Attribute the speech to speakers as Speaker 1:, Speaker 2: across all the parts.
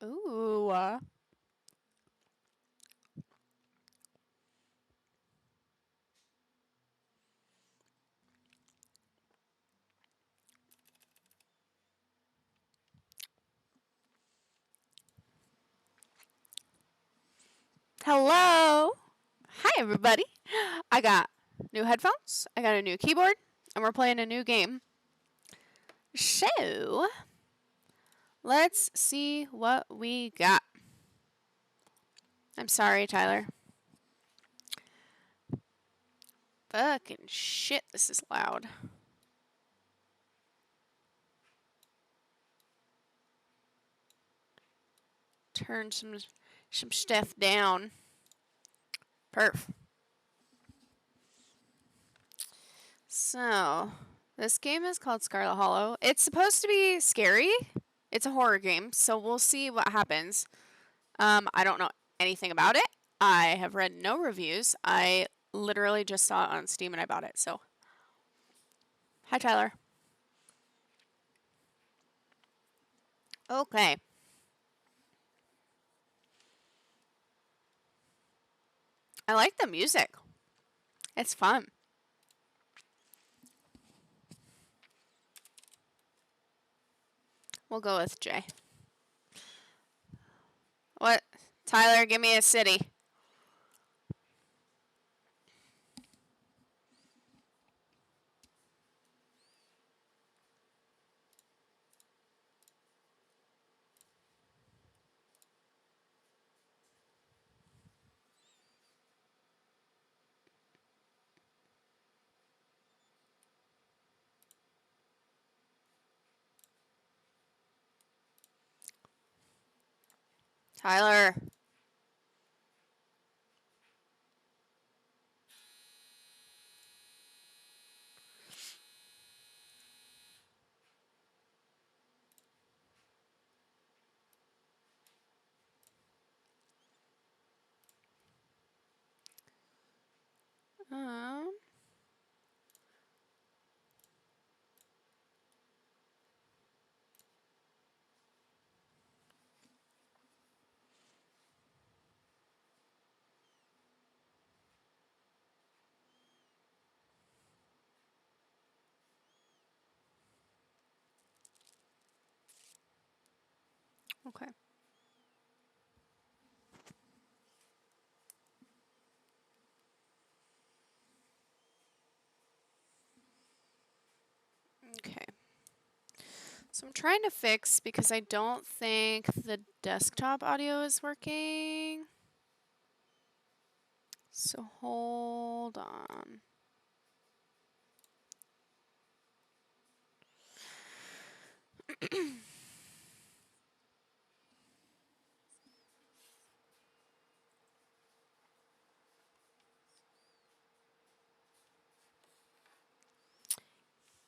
Speaker 1: Ooh. Hello. Hi, everybody. I got new headphones, I got a new keyboard, and we're playing a new game. So, let's see what we got. I'm sorry, Tyler. Fucking shit, this is loud. Turn some stuff down. Perf. So, this game is called Scarlet Hollow. It's supposed to be scary. It's a horror game, so we'll see what happens. I don't know anything about it. I have read no reviews. I literally just saw it on Steam and I bought it, so. Hi, Tyler. Okay. I like the music. It's fun. We'll go with J. What? Tyler, give me a city. Tyler. Um. Okay. Okay. So I'm trying to fix because I don't think the desktop audio is working. So hold on.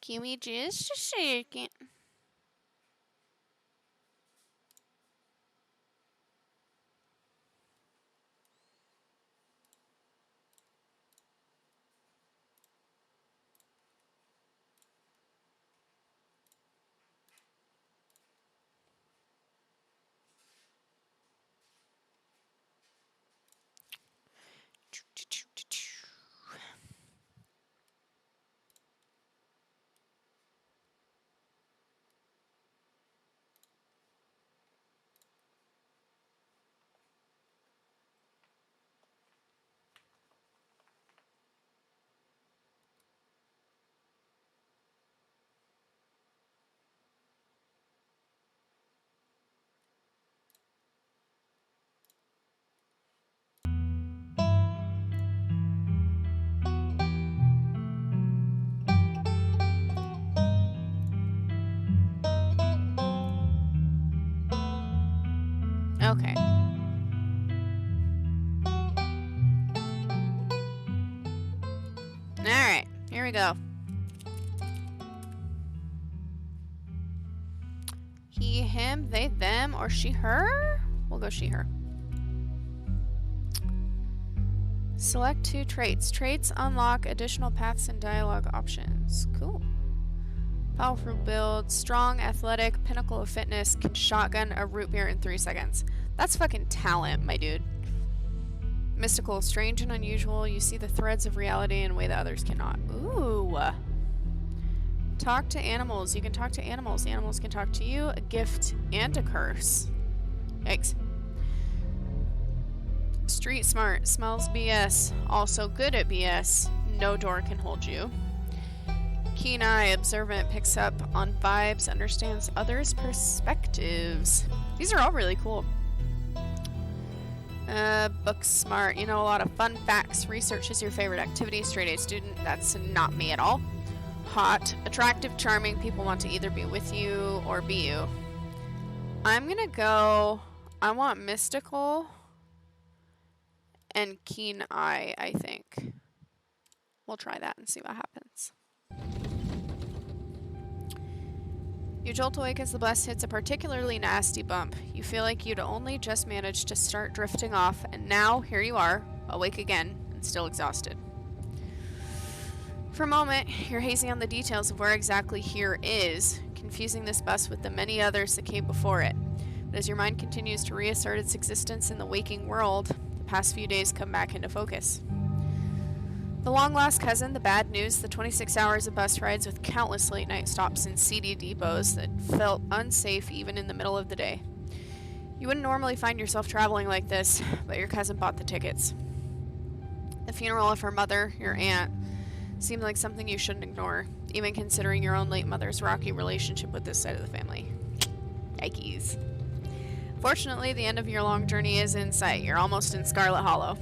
Speaker 1: Give me just a second. Okay. Alright, here we go. He, him, they, them, or she, her? We'll go she, her. Select 2 traits. Traits unlock additional paths and dialogue options. Cool. Powerful build, strong, athletic, pinnacle of fitness, can shotgun a root beer in 3 seconds. That's fucking talent, my dude. Mystical, strange and unusual. You see the threads of reality in a way that others cannot. Ooh. Talk to animals. You can talk to animals. Animals can talk to you. A gift and a curse. Yikes. Street smart. Smells BS. Also good at BS. No door can hold you. Keen eye. Observant. Picks up on vibes. Understands others' perspectives. These are all really cool. Book smart. You know a lot of fun facts. Research is your favorite activity. Straight A student. That's not me at all. Hot. Attractive, charming. People want to either be with you or be you. I'm gonna go... I want mystical and keen eye, I think. We'll try that and see what happens. You jolt awake as the bus hits a particularly nasty bump. You feel like you'd only just managed to start drifting off, and now here you are, awake again, and still exhausted. For a moment, you're hazy on the details of where exactly here is, confusing this bus with the many others that came before it. But as your mind continues to reassert its existence in the waking world, the past few days come back into focus. The long-lost cousin, the bad news, the 26 hours of bus rides with countless late-night stops in seedy depots that felt unsafe even in the middle of the day. You wouldn't normally find yourself traveling like this, but your cousin bought the tickets. The funeral of her mother, your aunt, seemed like something you shouldn't ignore, even considering your own late mother's rocky relationship with this side of the family. Yikes. Fortunately, the end of your long journey is in sight. You're almost in Scarlet Hollow.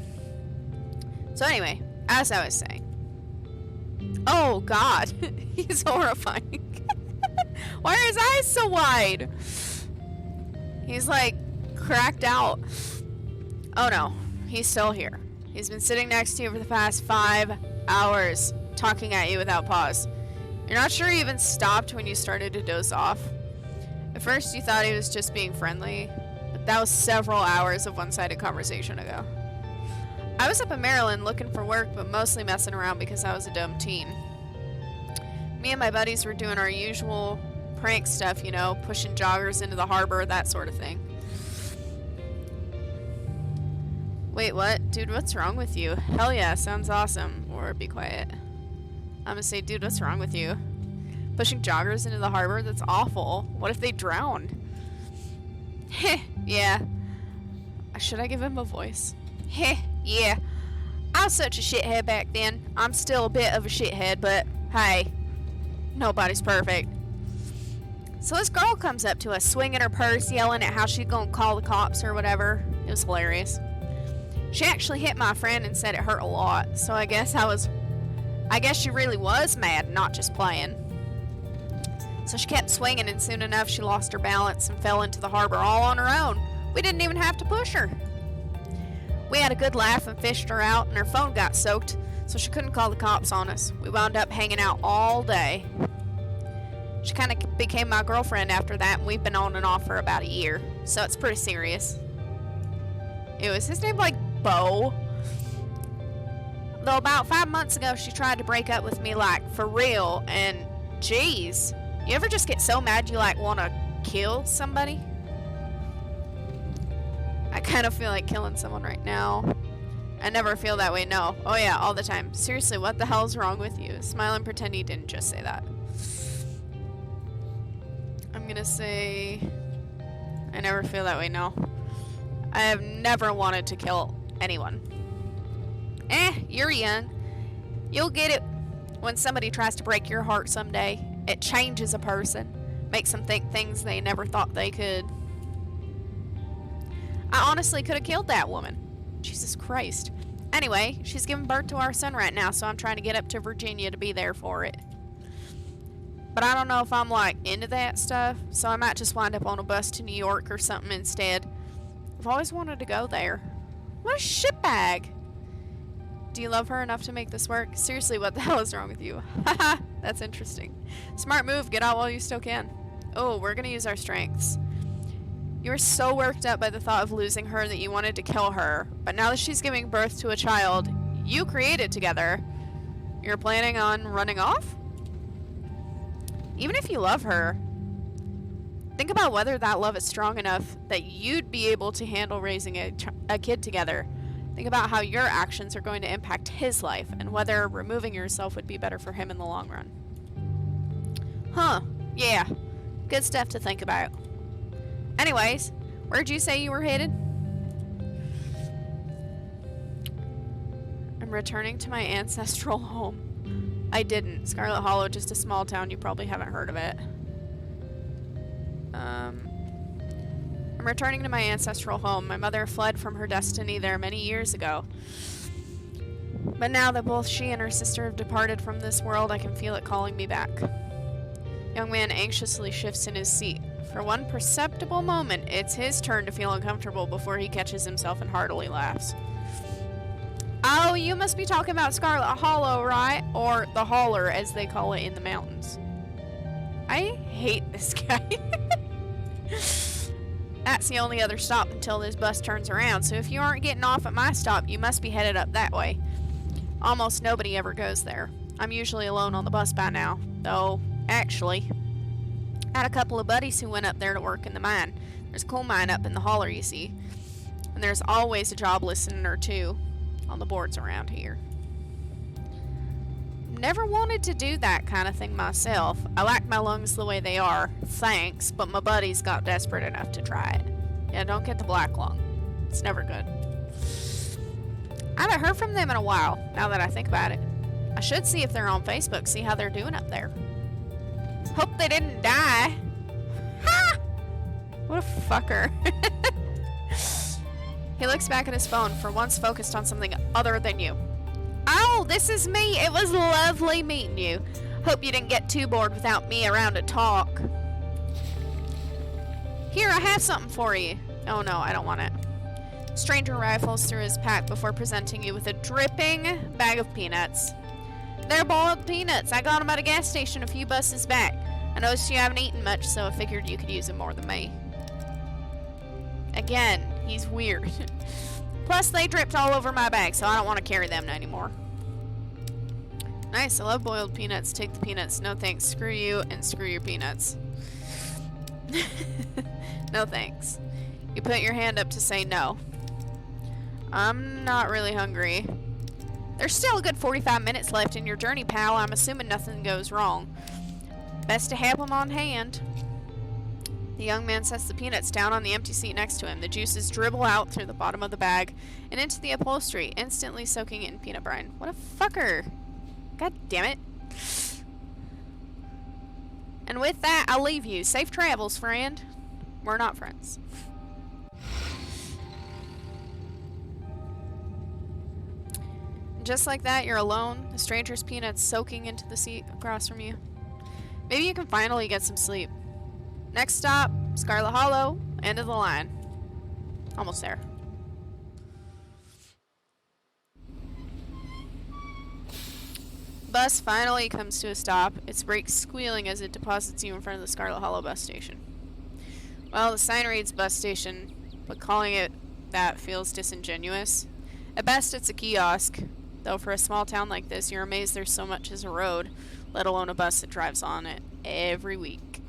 Speaker 1: So anyway, as I was saying. Oh god, he's horrifying. Why are his eyes so wide? He's like cracked out. Oh no, he's still here. He's been sitting next to you for the past 5 hours, talking at you without pause. You're not sure he even stopped when you started to doze off. At first you thought he was just being friendly, but that was several hours of one-sided conversation ago. I was up in Maryland looking for work, but mostly messing around because I was a dumb teen. Me and my buddies were doing our usual prank stuff, you know, pushing joggers into the harbor, that sort of thing. Wait, what? Dude, what's wrong with you? Hell yeah, sounds awesome. Or be quiet. I'm gonna say, dude, what's wrong with you? Pushing joggers into the harbor? That's awful. What if they drowned? Heh, yeah. Should I give him a voice? Heh, yeah. I was such a shithead back then. I'm still a bit of a shithead, but hey, nobody's perfect. So this girl comes up to us, swinging her purse, yelling at how she's gonna call the cops or whatever. It was hilarious. She actually hit my friend and said it hurt a lot, so I guess she really was mad, not just playing. So she kept swinging, and soon enough she lost her balance and fell into the harbor all on her own. We didn't even have to push her. We had a good laugh and fished her out, and her phone got soaked, so she couldn't call the cops on us. We wound up hanging out all day. She kind of became my girlfriend after that, and we've been on and off for about a year, so it's pretty serious. Was his name like Bo? Though about 5 months ago she tried to break up with me, like for real, and geez, you ever just get so mad you like want to kill somebody? I kind of feel like killing someone right now. I never feel that way, no. Oh yeah, all the time. Seriously, what the hell's wrong with you? Smile and pretend he didn't just say that. I'm gonna say I never feel that way, no. I have never wanted to kill anyone. You're young. You'll get it when somebody tries to break your heart someday. It changes a person. Makes them think things they never thought they could. I honestly could have killed that woman. Jesus Christ. Anyway, she's giving birth to our son right now, so I'm trying to get up to Virginia to be there for it. But I don't know if I'm like into that stuff, so I might just wind up on a bus to New York or something instead. I've always wanted to go there. What a shitbag. Do you love her enough to make this work? Seriously, what the hell is wrong with you? Haha, that's interesting. Smart move, get out while you still can. Oh, we're gonna use our strengths. You were so worked up by the thought of losing her that you wanted to kill her, but now that she's giving birth to a child you created together, you're planning on running off? even if you love her, think about whether that love is strong enough that you'd be able to handle raising a kid together. Think about how your actions are going to impact his life and whether removing yourself would be better for him in the long run. Huh. Yeah. Good stuff to think about. Anyways, where'd you say you were headed? I'm returning to my ancestral home. I didn't. Scarlet Hollow, just a small town. You probably haven't heard of it. I'm returning to my ancestral home. My mother fled from her destiny there many years ago. But now that both she and her sister have departed from this world, I can feel it calling me back. Young man anxiously shifts in his seat. For one perceptible moment, it's his turn to feel uncomfortable before he catches himself and heartily laughs. Oh, you must be talking about Scarlet Hollow, right? Or the Holler, as they call it in the mountains. I hate this guy. That's the only other stop until this bus turns around, so if you aren't getting off at my stop, you must be headed up that way. Almost nobody ever goes there. I'm usually alone on the bus by now, though, actually, I had a couple of buddies who went up there to work in the mine. There's a coal mine up in the Holler, you see, and there's always a job listing or two on the boards around here. Never wanted to do that kind of thing myself. I like my lungs the way they are, thanks, but my buddies got desperate enough to try it. Yeah, don't get the black lung. It's never good. I haven't heard from them in a while, now that I think about it. I should see if they're on Facebook, see how they're doing up there. Hope they didn't die. Ha! What a fucker. He looks back at his phone, for once focused on something other than you. Oh, this is me. It was lovely meeting you. Hope you didn't get too bored without me around to talk. Here, I have something for you. Oh no, I don't want it. Stranger rifles through his pack before presenting you with a dripping bag of peanuts. They're boiled peanuts. I got them at a gas station a few buses back. I noticed you haven't eaten much, so I figured you could use them more than me. Again, he's weird. Plus, they dripped all over my bag, so I don't want to carry them anymore. Nice, I love boiled peanuts. Take the peanuts. No thanks. Screw you and screw your peanuts. No thanks. You put your hand up to say no. I'm not really hungry. There's still a good 45 minutes left in your journey, pal. I'm assuming nothing goes wrong. Best to have them on hand. The young man sets the peanuts down on the empty seat next to him. The juices dribble out through the bottom of the bag and into the upholstery, instantly soaking it in peanut brine. What a fucker. God damn it. And with that, I'll leave you. Safe travels, friend. We're not friends. Just like that, you're alone. The stranger's peanuts soaking into the seat across from you. Maybe you can finally get some sleep. Next stop, Scarlet Hollow, end of the line. Almost there. Bus finally comes to a stop, its brakes squealing as it deposits you in front of the Scarlet Hollow bus station. Well, the sign reads bus station, but calling it that feels disingenuous. At best, it's a kiosk, though for a small town like this, you're amazed there's so much as a road, let alone a bus that drives on it every week.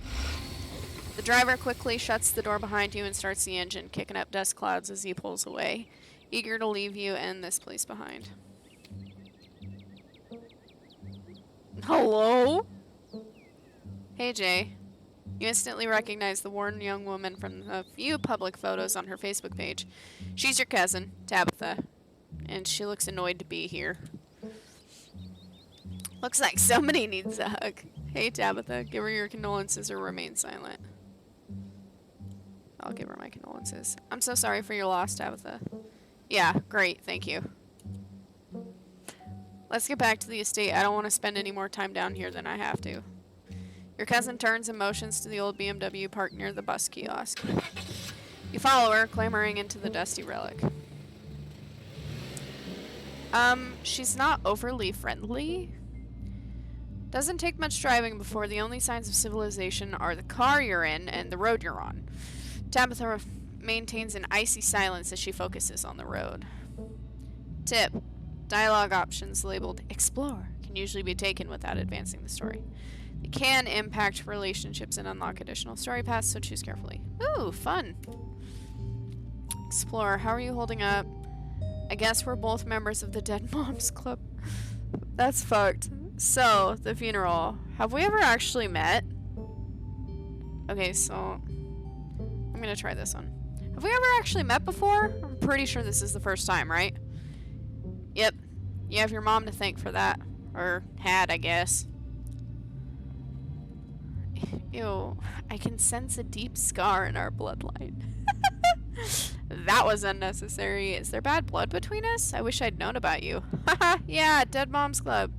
Speaker 1: The driver quickly shuts the door behind you and starts the engine, kicking up dust clouds as he pulls away, eager to leave you and this place behind. Hello? Hey, Jay. You instantly recognize the worn young woman from a few public photos on her Facebook page. She's your cousin, Tabitha, and she looks annoyed to be here. Looks like somebody needs a hug. Hey, Tabitha, give her your condolences or remain silent. I'll give her my condolences. I'm so sorry for your loss, Tabitha. Yeah, great, thank you. Let's get back to the estate. I don't want to spend any more time down here than I have to. Your cousin turns and motions to the old BMW parked near the bus kiosk. You follow her, clambering into the dusty relic. She's not overly friendly. Doesn't take much driving before the only signs of civilization are the car you're in and the road you're on. Tabitha maintains an icy silence as she focuses on the road. Tip. Dialogue options labeled Explore can usually be taken without advancing the story. It can impact relationships and unlock additional story paths, so choose carefully. Ooh, fun. Explore. How are you holding up? I guess we're both members of the Dead Moms Club. That's fucked. So, the funeral. Have we ever actually met? Okay, so I'm gonna try this one. Have we ever actually met before? I'm pretty sure this is the first time, right? Yep. You have your mom to thank for that. Or had, I guess. Ew. I can sense a deep scar in our bloodline. That was unnecessary. Is there bad blood between us? I wish I'd known about you. Haha, yeah, Dead Moms Club.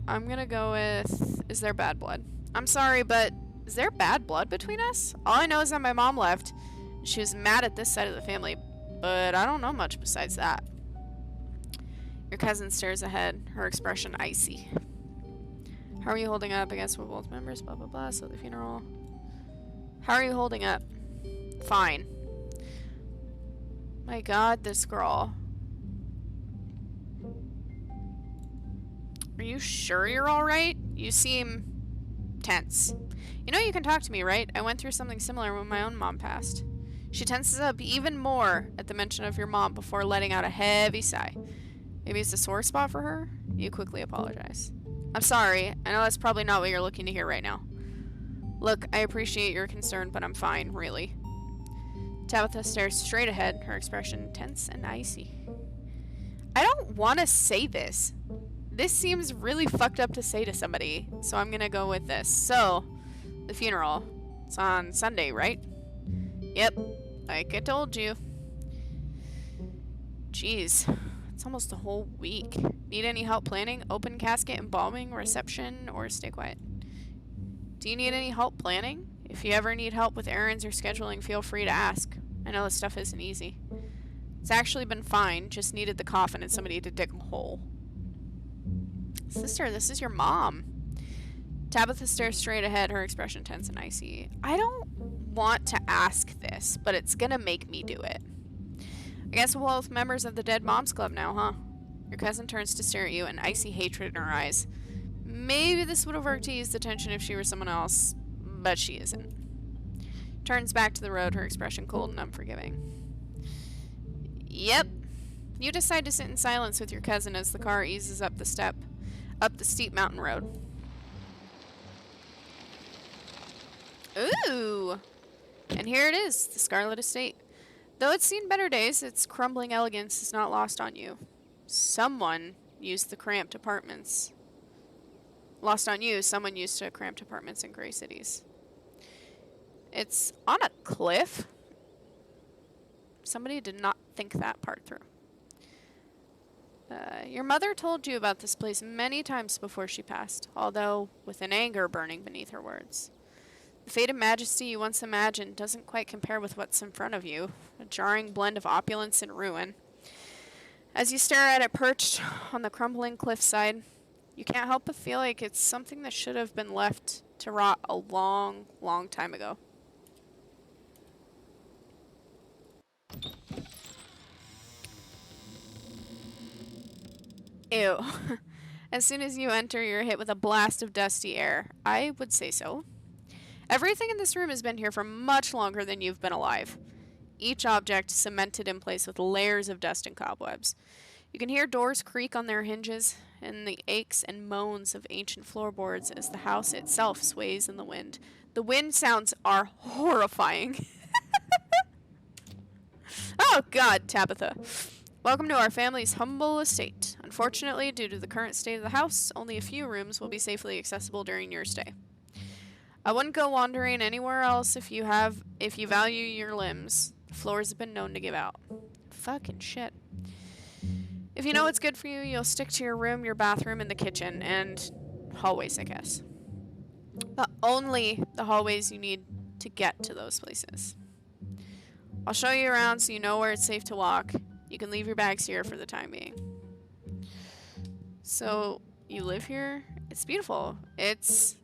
Speaker 1: I'm gonna go with... Is there bad blood? I'm sorry, but is there bad blood between us? All I know is that my mom left. She was mad at this side of the family, but I don't know much besides that. Your cousin stares ahead, her expression icy. How are you holding up? I guess we're both members, blah blah blah, so the funeral. How are you holding up? Fine. My god, this girl. Are you sure you're alright? You seem tense. You know you can talk to me, right? I went through something similar when my own mom passed. She tenses up even more at the mention of your mom before letting out a heavy sigh. Maybe it's a sore spot for her? You quickly apologize. I'm sorry. I know that's probably not what you're looking to hear right now. Look, I appreciate your concern, but I'm fine, really. Tabitha stares straight ahead, her expression tense and icy. I don't want to say this. This seems really fucked up to say to somebody, so I'm gonna go with this. So, the funeral. It's on Sunday, right? Yep, like I told you. Jeez, it's almost a whole week. Need any help planning? Open casket, embalming, reception, or stay quiet? Do you need any help planning? If you ever need help with errands or scheduling, feel free to ask. I know this stuff isn't easy. It's actually been fine, just needed the coffin and somebody to dig a hole. Sister, this is your mom. Tabitha stares straight ahead, her expression tense and icy. I don't want to ask this, but it's gonna make me do it. I guess we're both members of the Dead Moms Club now, huh? Your cousin turns to stare at you, an icy hatred in her eyes. Maybe this would have worked to ease the tension if she were someone else, but she isn't. Turns back to the road, her expression cold and unforgiving. Yep. You decide to sit in silence with your cousin as the car eases up the steep mountain road. Ooh! And here it is, the Scarlet Estate. Though it's seen better days, its crumbling elegance is not lost on you. Someone used the cramped apartments. Lost on you, someone used to cramped apartments in gray cities. It's on a cliff. Somebody did not think that part through. Your mother told you about this place many times before she passed, although with an anger burning beneath her words. The faded majesty you once imagined doesn't quite compare with what's in front of you, a jarring blend of opulence and ruin. As you stare at it perched on the crumbling cliffside, you can't help but feel like it's something that should have been left to rot a long, long time ago. Ew. As soon as you enter, you're hit with a blast of dusty air. I would say so. Everything in this room has been here for much longer than you've been alive. Each object cemented in place with layers of dust and cobwebs. You can hear doors creak on their hinges, and the aches and moans of ancient floorboards as the house itself sways in the wind. The wind sounds are horrifying. Oh God, Tabitha. Welcome to our family's humble estate. Unfortunately, due to the current state of the house, only a few rooms will be safely accessible during your stay. I wouldn't go wandering anywhere else if you value your limbs. The floors have been known to give out. Fucking shit. If you know what's good for you, you'll stick to your room, your bathroom, and the kitchen, and hallways, I guess. But only the hallways you need to get to those places. I'll show you around so you know where it's safe to walk. You can leave your bags here for the time being. So, you live here? It's beautiful. It's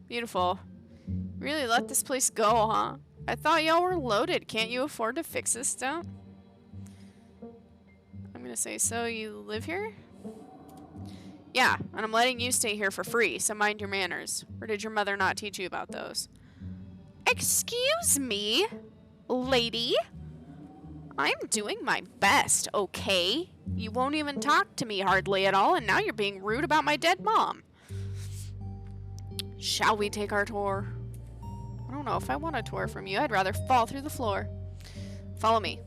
Speaker 1: beautiful. Really let this place go, huh? I thought y'all were loaded. Can't you afford to fix this stuff? I'm gonna say, so you live here? Yeah, and I'm letting you stay here for free, so mind your manners. Or did your mother not teach you about those? Excuse me, lady? I'm doing my best, okay? You won't even talk to me hardly at all, and now you're being rude about my dead mom. Shall we take our tour? I don't know if I want a tour from you. I'd rather fall through the floor. Follow me.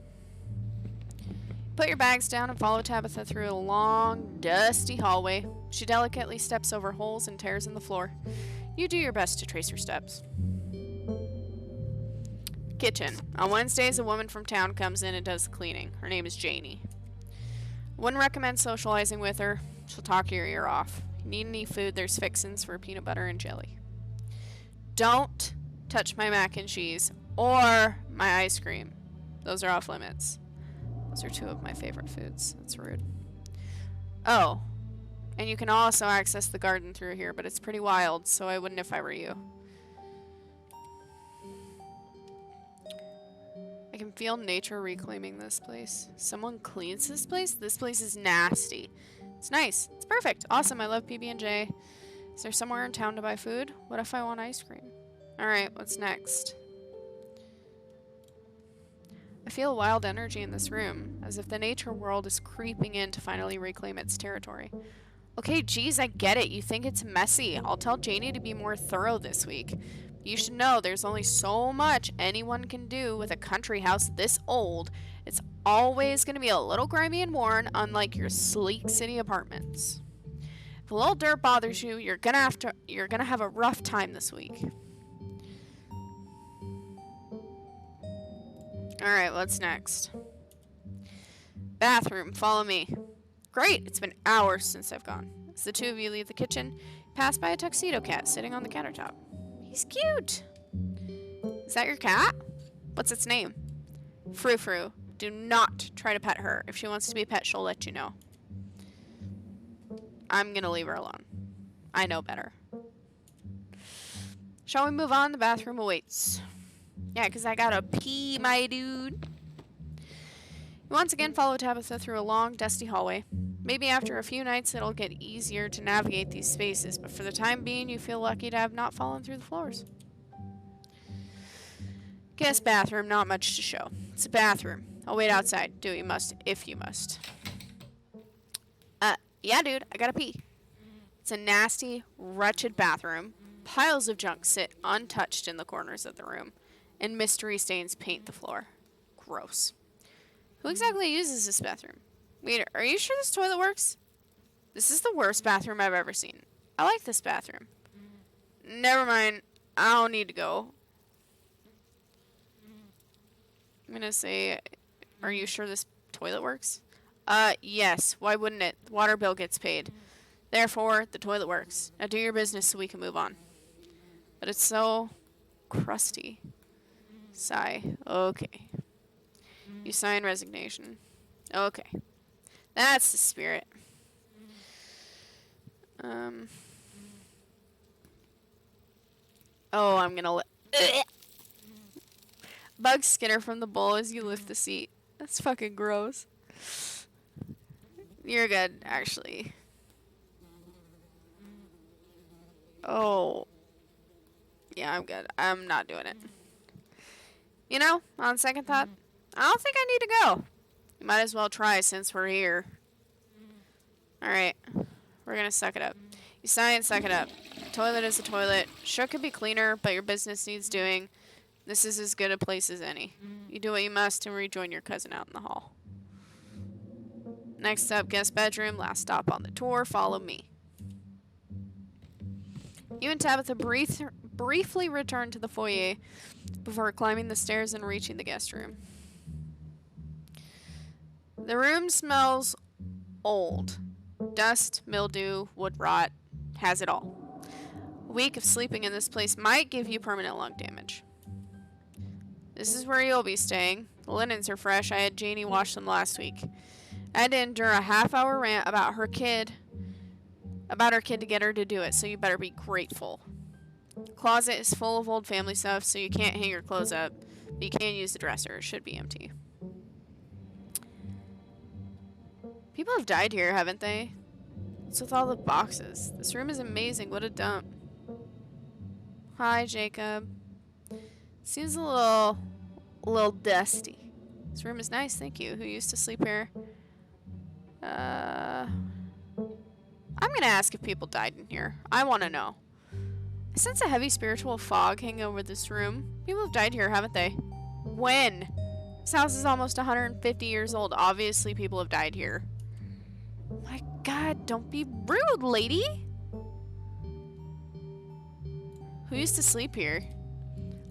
Speaker 1: Put your bags down and follow Tabitha through a long, dusty hallway. She delicately steps over holes and tears in the floor. You do your best to trace her steps. Kitchen. On Wednesdays, a woman from town comes in and does the cleaning. Her name is Janie. Wouldn't recommend socializing with her. She'll talk your ear off. You need any food, there's fixins for peanut butter and jelly. Don't touch my mac and cheese or my ice cream. Those are off limits. Those are two of my favorite foods. That's rude. Oh, and you can also access the garden through here, but it's pretty wild, so I wouldn't if I were you. I can feel nature reclaiming this place. Someone cleans this place? This place is nasty. It's nice. It's perfect. Awesome. I love PB&J. Is there somewhere in town to buy food? What if I want ice cream? Alright, what's next? I feel wild energy in this room, as if the nature world is creeping in to finally reclaim its territory. Okay, geez, I get it. You think it's messy. I'll tell Janie to be more thorough this week. You should know there's only so much anyone can do with a country house this old. It's always going to be a little grimy and worn, unlike your sleek city apartments. If a little dirt bothers you, you're gonna have a rough time this week. Alright, what's next? Bathroom, follow me. Great, it's been hours since I've gone. As the two of you leave the kitchen, pass by a tuxedo cat sitting on the countertop. He's cute. Is that your cat? What's its name? Frou Frou. Do not try to pet her. If she wants to be a pet, she'll let you know. I'm gonna leave her alone. I know better. Shall we move on? The bathroom awaits. Yeah, because I gotta pee, my dude. You once again follow Tabitha through a long, dusty hallway. Maybe after a few nights it'll get easier to navigate these spaces, but for the time being you feel lucky to have not fallen through the floors. Guest bathroom, not much to show. It's a bathroom. I'll wait outside. Do what you must, if you must. Yeah, dude, I gotta pee. It's a nasty, wretched bathroom. Piles of junk sit untouched in the corners of the room, and mystery stains paint the floor. Gross. Who exactly uses this bathroom? Wait, are you sure this toilet works? This is the worst bathroom I've ever seen. I like this bathroom. Never mind. I don't need to go. I'm gonna say, are you sure this toilet works? Yes. Why wouldn't it? The water bill gets paid. Therefore, the toilet works. Now do your business so we can move on. But it's so crusty. Sigh. Okay. You sign resignation. Okay. That's the spirit. Oh, I'm gonna Bugs skitter from the bowl as you lift the seat. That's fucking gross. You're good, actually. Oh. Yeah, I'm good. I'm not doing it. You know, on second thought, I don't think I need to go. You might as well try since we're here. Alright. We're gonna suck it up. You sigh and suck it up. A toilet is a toilet. Sure could be cleaner, but your business needs doing. This is as good a place as any. You do what you must and rejoin your cousin out in the hall. Next up, guest bedroom. Last stop on the tour. Follow me. You and Tabitha briefly return to the foyer before climbing the stairs and reaching the guest room. The room smells old. Dust, mildew, wood rot, has it all. A week of sleeping in this place might give you permanent lung damage. This is where you'll be staying. The linens are fresh. I had Janie wash them last week. I had to endure a half-hour rant about her kid to get her to do it, so you better be grateful. The closet is full of old family stuff, so you can't hang your clothes up, but you can use the dresser. It should be empty. People have died here, haven't they? What's with all the boxes? This room is amazing. What a dump. Hi, Jacob. Seems a little dusty. This room is nice, thank you. Who used to sleep here? I'm gonna ask if people died in here. I want to know. I sense a heavy spiritual fog hanging over this room. People have died here, haven't they? When? This house is almost 150 years old. Obviously, people have died here. My God, don't be rude, lady. Who used to sleep here?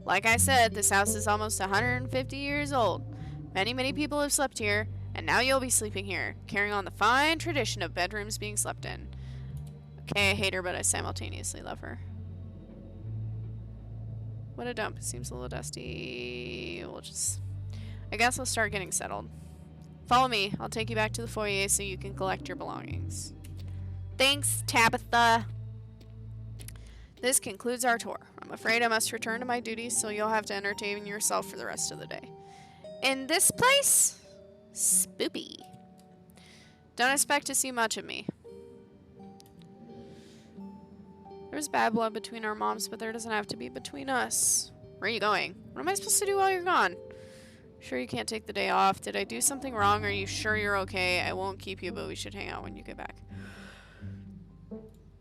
Speaker 1: Like I said, this house is almost 150 years old. Many, many people have slept here, and now you'll be sleeping here, carrying on the fine tradition of bedrooms being slept in. Okay, I hate her, but I simultaneously love her. What a dump. It seems a little dusty. I guess we'll start getting settled. Follow me. I'll take you back to the foyer so you can collect your belongings. Thanks, Tabitha. This concludes our tour. I'm afraid I must return to my duties, so you'll have to entertain yourself for the rest of the day. In this place? Spoopy. Don't expect to see much of me. There's bad blood between our moms, but there doesn't have to be between us. Where are you going? What am I supposed to do while you're gone? Sure you can't take the day off. Did I do something wrong? Are you sure you're okay? I won't keep you, but we should hang out when you get back.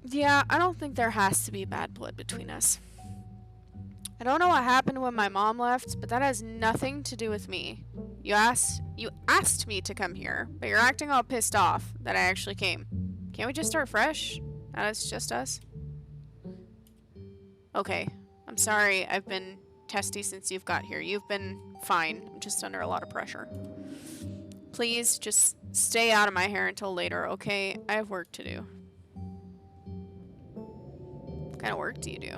Speaker 1: Yeah, I don't think there has to be bad blood between us. I don't know what happened when my mom left, but that has nothing to do with me. You asked me to come here, but you're acting all pissed off that I actually came. Can't we just start fresh? That is just us? Okay, I'm sorry I've been testy since you've got here. You've been fine. I'm just under a lot of pressure. Please, just stay out of my hair until later, okay? I have work to do. What kind of work do you do?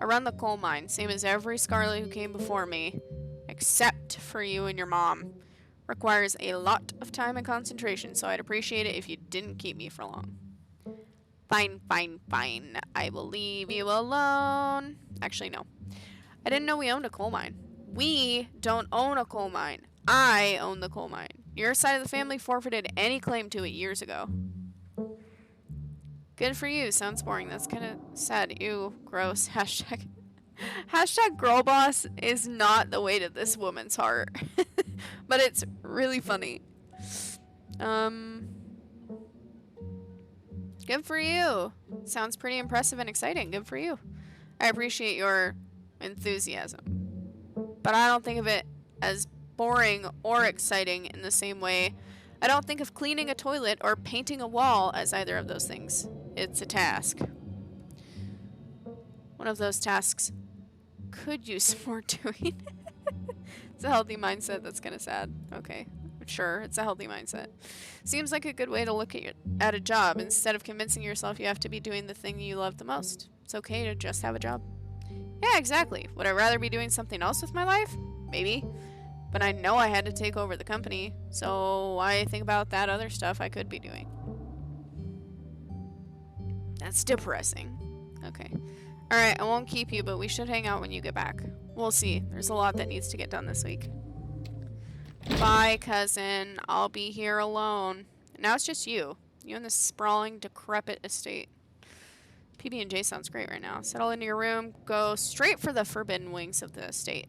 Speaker 1: I run the coal mine, same as every Scarlet who came before me, except for you and your mom. Requires a lot of time and concentration, so I'd appreciate it if you didn't keep me for long. Fine, fine, fine. I will leave you alone. Actually, no. I didn't know we owned a coal mine. We don't own a coal mine. I own the coal mine. Your side of the family forfeited any claim to it years ago. Good for you. Sounds boring. That's kind of sad. Ew. Gross. Hashtag girl boss is not the way to this woman's heart. But it's really funny. Good for you. Sounds pretty impressive and exciting. Good for you. I appreciate your enthusiasm. But I don't think of it as boring or exciting in the same way. I don't think of cleaning a toilet or painting a wall as either of those things. It's a task. One of those tasks could use some more doing. It's a healthy mindset. That's kind of sad. Okay. Sure, it's a healthy mindset. Seems like a good way to look at a job. Instead of convincing yourself you have to be doing the thing you love the most. It's okay to just have a job. Yeah, exactly. Would I rather be doing something else with my life? Maybe. But I know I had to take over the company, so I think about that other stuff I could be doing. That's depressing. Okay. Alright, I won't keep you, but we should hang out when you get back. We'll see. There's a lot that needs to get done this week. Bye, cousin. I'll be here alone. Now it's just you. You and this sprawling, decrepit estate. PB&J sounds great right now. Settle into your room. Go straight for the forbidden wings of the estate.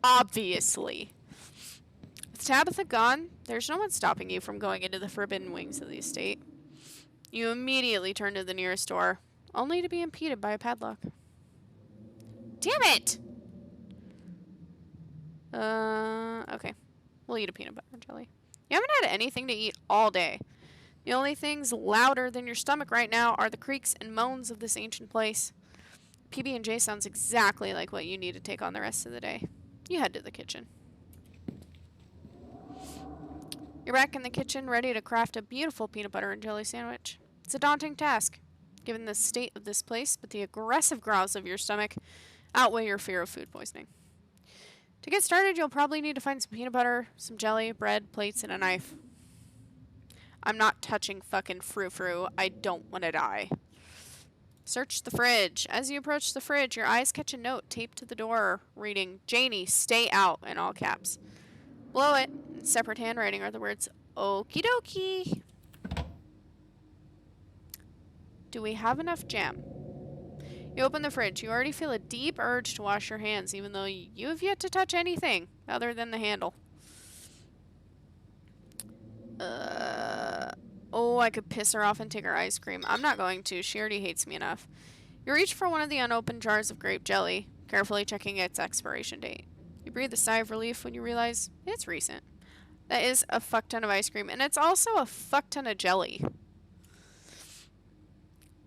Speaker 1: Obviously. With Tabitha gone, there's no one stopping you from going into the forbidden wings of the estate. You immediately turn to the nearest door, only to be impeded by a padlock. Damn it! Okay. We'll eat a peanut butter and jelly. You haven't had anything to eat all day. The only things louder than your stomach right now are the creaks and moans of this ancient place. PB&J sounds exactly like what you need to take on the rest of the day. You head to the kitchen. You're back in the kitchen, ready to craft a beautiful peanut butter and jelly sandwich. It's a daunting task, given the state of this place, but the aggressive growls of your stomach outweigh your fear of food poisoning. To get started, you'll probably need to find some peanut butter, some jelly, bread, plates, and a knife. I'm not touching fucking frou-frou. I don't want to die. Search the fridge. As you approach the fridge, your eyes catch a note taped to the door reading, Janie, stay out, in all caps. Below it, in separate handwriting, are the words, okie dokie. Do we have enough jam? You open the fridge. You already feel a deep urge to wash your hands, even though you have yet to touch anything other than the handle. Oh, I could piss her off and take her ice cream. I'm not going to. She already hates me enough. You reach for one of the unopened jars of grape jelly, carefully checking its expiration date. You breathe a sigh of relief when you realize it's recent. That is a fuck ton of ice cream, and it's also a fuck ton of jelly.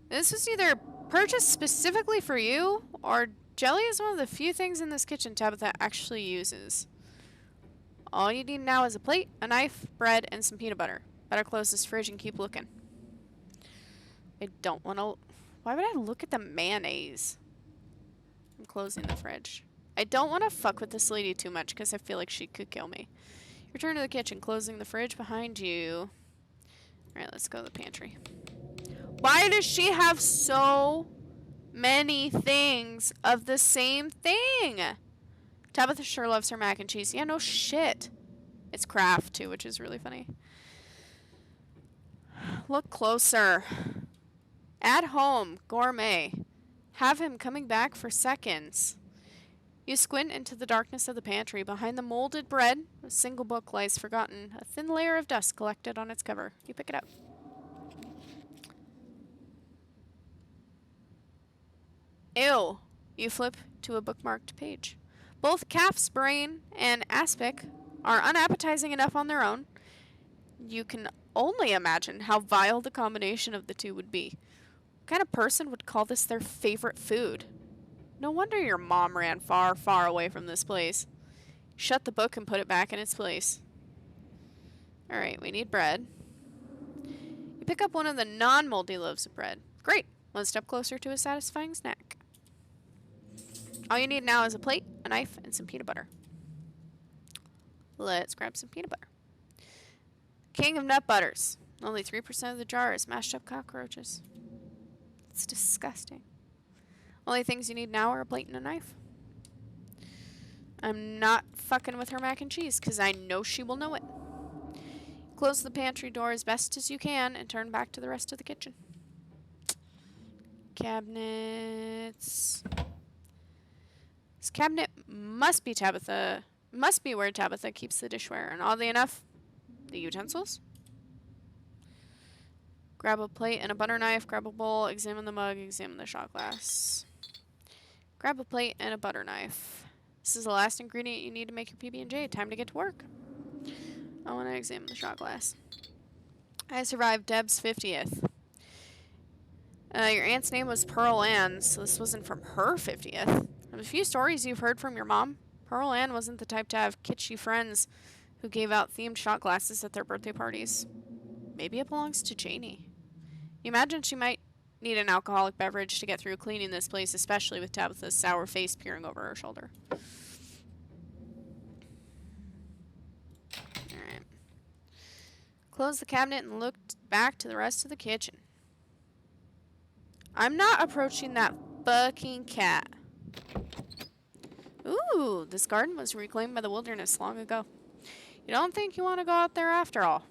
Speaker 1: This was either purchased specifically for you, or jelly is one of the few things in this kitchen Tabitha actually uses. All you need now is a plate, a knife, bread, and some peanut butter. Better close this fridge and keep looking. I don't want to... Why would I look at the mayonnaise? I'm closing the fridge. I don't want to fuck with this lady too much because I feel like she could kill me. Return to the kitchen, closing the fridge behind you. Alright, let's go to the pantry. Why does she have so many things of the same thing? Tabitha sure loves her mac and cheese. Yeah, no shit. It's Kraft, too, which is really funny. Look closer. At home, gourmet. Have him coming back for seconds. You squint into the darkness of the pantry. Behind the molded bread, a single book lies forgotten, a thin layer of dust collected on its cover. You pick it up. Ew. You flip to a bookmarked page. Both Calf's Brain and Aspic are unappetizing enough on their own. You can only imagine how vile the combination of the two would be. What kind of person would call this their favorite food? No wonder your mom ran far, far away from this place. Shut the book and put it back in its place. Alright, we need bread. You pick up one of the non-moldy loaves of bread. Great. One step closer to a satisfying snack. All you need now is a plate, a knife, and some peanut butter. Let's grab some peanut butter. King of nut butters. Only 3% of the jar is mashed up cockroaches. It's disgusting. Only things you need now are a plate and a knife. I'm not fucking with her mac and cheese because I know she will know it. Close the pantry door as best as you can and turn back to the rest of the kitchen. Cabinets. This cabinet must be where Tabitha keeps the dishware. And oddly enough, the utensils. Grab a plate and a butter knife, grab a bowl, examine the mug, examine the shot glass. Grab a plate and a butter knife. This is the last ingredient you need to make your PB&J. Time to get to work. I want to examine the shot glass. I survived Deb's 50th. Your aunt's name was Pearl Ann, so this wasn't from her 50th. Of the few stories you've heard from your mom, Pearl Ann wasn't the type to have kitschy friends who gave out themed shot glasses at their birthday parties. Maybe it belongs to Janie. You imagine she might need an alcoholic beverage to get through cleaning this place, especially with Tabitha's sour face peering over her shoulder. Alright. Close the cabinet and looked back to the rest of the kitchen. I'm not approaching that fucking cat. Ooh, this garden was reclaimed by the wilderness long ago. You don't think you want to go out there after all?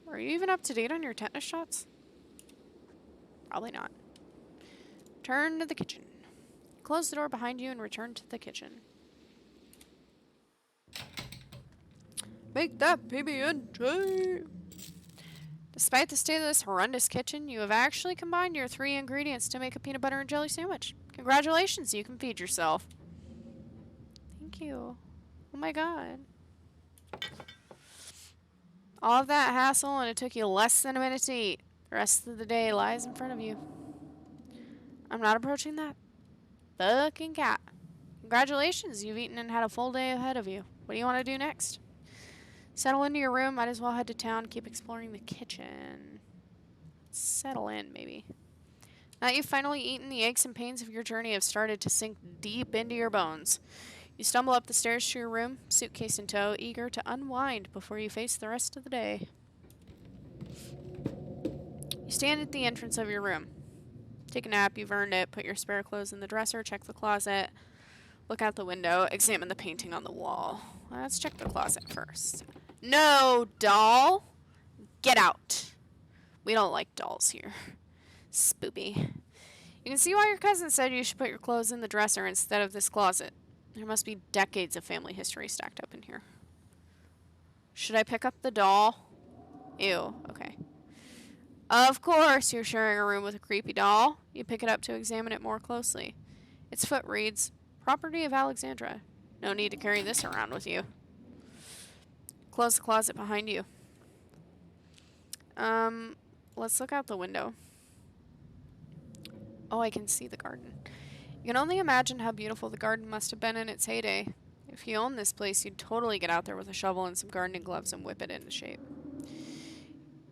Speaker 1: Are you even up to date on your tetanus shots? Probably not. Turn to the kitchen. Close the door behind you and return to the kitchen. Make that PB&J. Despite the state of this horrendous kitchen, you have actually combined your 3 ingredients to make a peanut butter and jelly sandwich. Congratulations, you can feed yourself. Thank you. Oh my god. All of that hassle and it took you less than a minute to eat. The rest of the day lies in front of you. I'm not approaching that fucking cat. Congratulations, you've eaten and had a full day ahead of you. What do you want to do next? Settle into your room, might as well head to town, keep exploring the kitchen. Settle in, maybe. Now that you've finally eaten, the aches and pains of your journey have started to sink deep into your bones. You stumble up the stairs to your room, suitcase in tow, eager to unwind before you face the rest of the day. You stand at the entrance of your room. Take a nap, you've earned it, put your spare clothes in the dresser, check the closet, look out the window, examine the painting on the wall. Let's check the closet first. No, doll! Get out! We don't like dolls here. Spoopy. You can see why your cousin said you should put your clothes in the dresser instead of this closet. There must be decades of family history stacked up in here. Should I pick up the doll? Ew, okay. Of course you're sharing a room with a creepy doll. You pick it up to examine it more closely. Its foot reads, "Property of Alexandra." No need to carry this around with you. Close the closet behind you. Let's look out the window. Oh, I can see the garden. You can only imagine how beautiful the garden must have been in its heyday. If you owned this place, you'd totally get out there with a shovel and some gardening gloves and whip it into shape.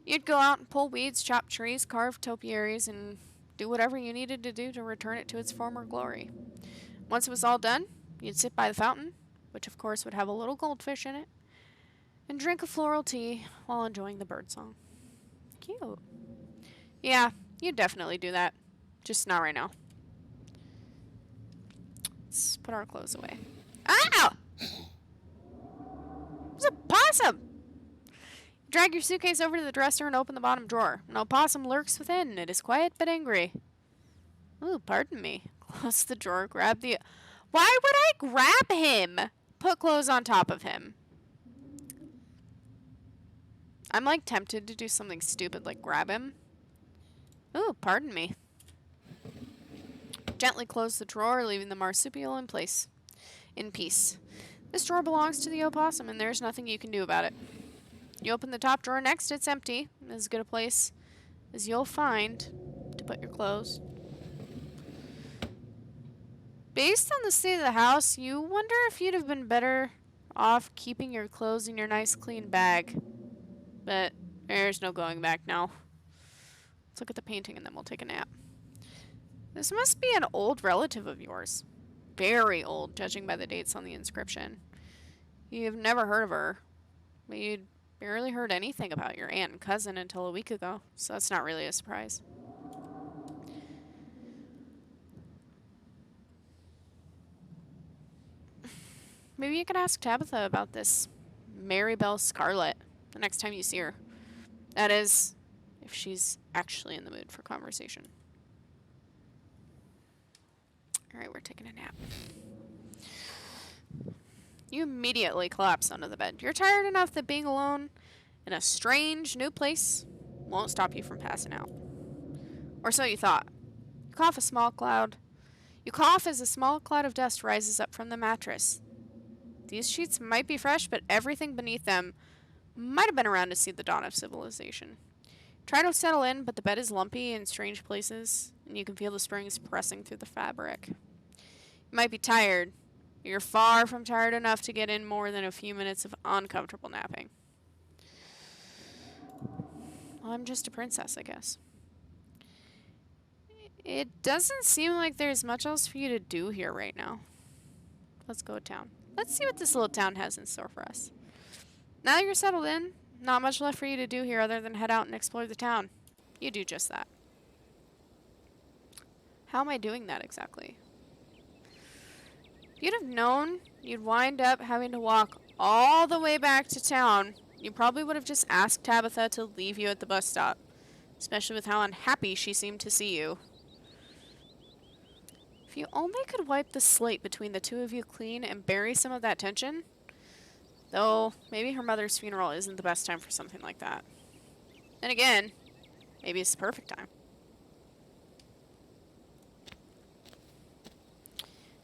Speaker 1: You'd go out and pull weeds, chop trees, carve topiaries, and do whatever you needed to do to return it to its former glory. Once it was all done, you'd sit by the fountain, which of course would have a little goldfish in it, and drink a floral tea while enjoying the birdsong. Cute. Yeah, you'd definitely do that. Just not right now. Let's put our clothes away. Ow! There's a possum! Drag your suitcase over to the dresser and open the bottom drawer. No possum lurks within. It is quiet but angry. Ooh, pardon me. Close the drawer, grab the... Why would I grab him? Put clothes on top of him. I'm like tempted to do something stupid like grab him. Ooh, pardon me. Gently close the drawer, leaving the marsupial in place. In peace. This drawer belongs to the opossum, and there's nothing you can do about it. You open the top drawer next, it's empty. As good a place as you'll find to put your clothes. Based on the state of the house, you wonder if you'd have been better off keeping your clothes in your nice clean bag. But there's no going back now. Let's look at the painting and then we'll take a nap. This must be an old relative of yours. Very old, judging by the dates on the inscription. You've never heard of her, but you'd barely heard anything about your aunt and cousin until a week ago, so that's not really a surprise. Maybe you could ask Tabitha about this Maribel Scarlet the next time you see her. That is, if she's actually in the mood for conversation. Alright, we're taking a nap. You immediately collapse under the bed. You're tired enough that being alone in a strange new place won't stop you from passing out. Or so you thought. You cough as a small cloud of dust rises up from the mattress. These sheets might be fresh, but everything beneath them might have been around to see the dawn of civilization. Try to settle in, but the bed is lumpy in strange places, and you can feel the springs pressing through the fabric. You might be tired. You're far from tired enough to get in more than a few minutes of uncomfortable napping. Well, I'm just a princess, I guess. It doesn't seem like there's much else for you to do here right now. Let's go to town. Let's see what this little town has in store for us. Now that you're settled in, not much left for you to do here other than head out and explore the town. You do just that. How am I doing that exactly? If you'd have known you'd wind up having to walk all the way back to town, you probably would have just asked Tabitha to leave you at the bus stop, especially with how unhappy she seemed to see you. If you only could wipe the slate between the two of you clean and bury some of that tension. Though, maybe her mother's funeral isn't the best time for something like that. Then again, maybe it's the perfect time.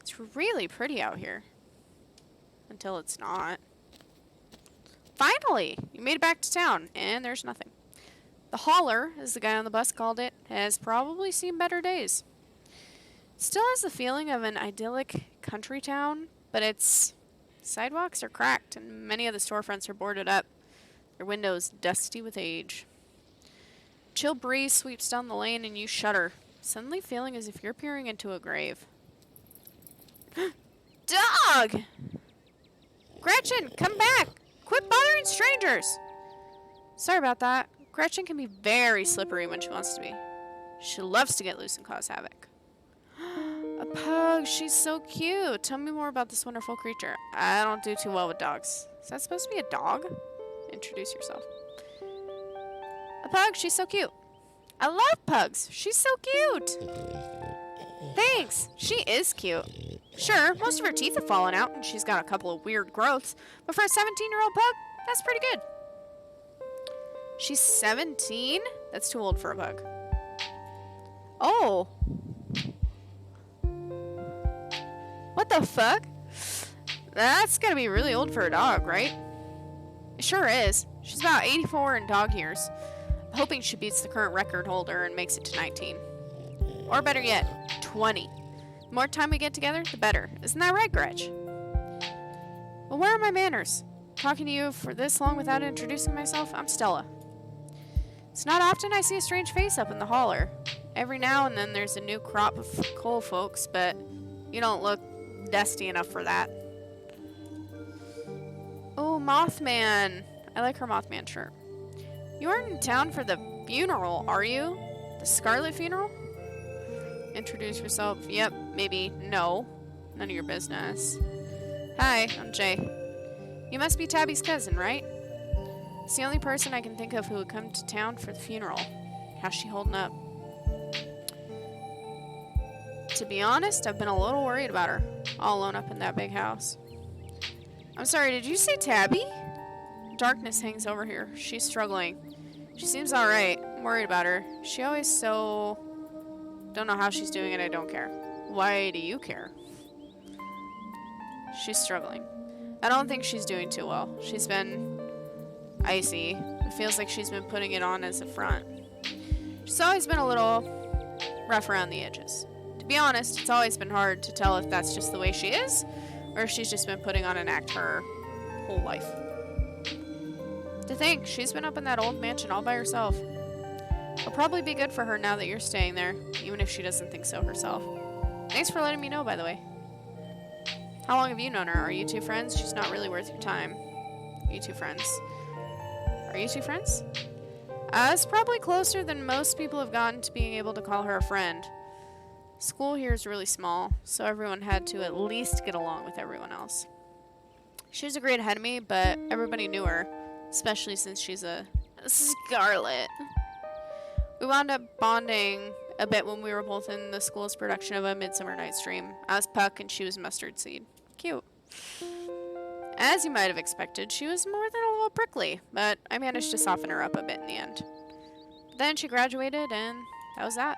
Speaker 1: It's really pretty out here. Until it's not. Finally! You made it back to town, and there's nothing. The hauler, as the guy on the bus called it, has probably seen better days. Still has the feeling of an idyllic country town, but its sidewalks are cracked and many of the storefronts are boarded up, their windows dusty with age. Chill breeze sweeps down the lane and you shudder, suddenly feeling as if you're peering into a grave. Dog! Gretchen, come back! Quit bothering strangers! Sorry about that. Gretchen can be very slippery when she wants to be. She loves to get loose and cause havoc. A pug, she's so cute. Tell me more about this wonderful creature. I don't do too well with dogs. Is that supposed to be a dog? Introduce yourself. A pug, she's so cute. I love pugs. She's so cute. Thanks. She is cute. Sure, most of her teeth have fallen out and she's got a couple of weird growths, but for a 17-year-old pug, that's pretty good. She's 17? That's too old for a pug. Oh. What the fuck? That's gotta be really old for a dog, right? It sure is. She's about 84 in dog years. I'm hoping she beats the current record holder and makes it to 19. Or better yet, 20. The more time we get together, the better. Isn't that right, Gretch? Well, where are my manners? Talking to you for this long without introducing myself? I'm Stella. It's not often I see a strange face up in the holler. Every now and then there's a new crop of coal folks, but you don't look dusty enough for that. Oh, Mothman. I like her Mothman shirt. You aren't in town for the funeral, are you? The Scarlet funeral? Introduce yourself. Yep, maybe. No. None of your business. Hi, I'm Jay. You must be Tabby's cousin, right? It's the only person I can think of who would come to town for the funeral. How's she holding up? To be honest, I've been a little worried about her, all alone up in that big house. I'm sorry, did you say Tabby? Darkness hangs over here. She's struggling. She seems alright. I'm worried about her. She always so... Don't know how she's doing it, I don't care. Why do you care? She's struggling. I don't think she's doing too well. She's been icy. It feels like she's been putting it on as a front. She's always been a little rough around the edges. To be honest, it's always been hard to tell if that's just the way she is, or if she's just been putting on an act her whole life. To think, she's been up in that old mansion all by herself. It'll probably be good for her now that you're staying there, even if she doesn't think so herself. Thanks for letting me know, by the way. How long have you known her? Are you two friends? She's not really worth your time. Are you two friends? Are you two friends? It's probably closer than most people have gotten to being able to call her a friend. School here is really small, so everyone had to at least get along with everyone else. She was a grade ahead of me, but everybody knew her, especially since she's a Scarlet. We wound up bonding a bit when we were both in the school's production of A Midsummer Night's Dream. I was Puck and she was Mustard Seed. Cute. As you might have expected, she was more than a little prickly, but I managed to soften her up a bit in the end. Then she graduated, and that was that.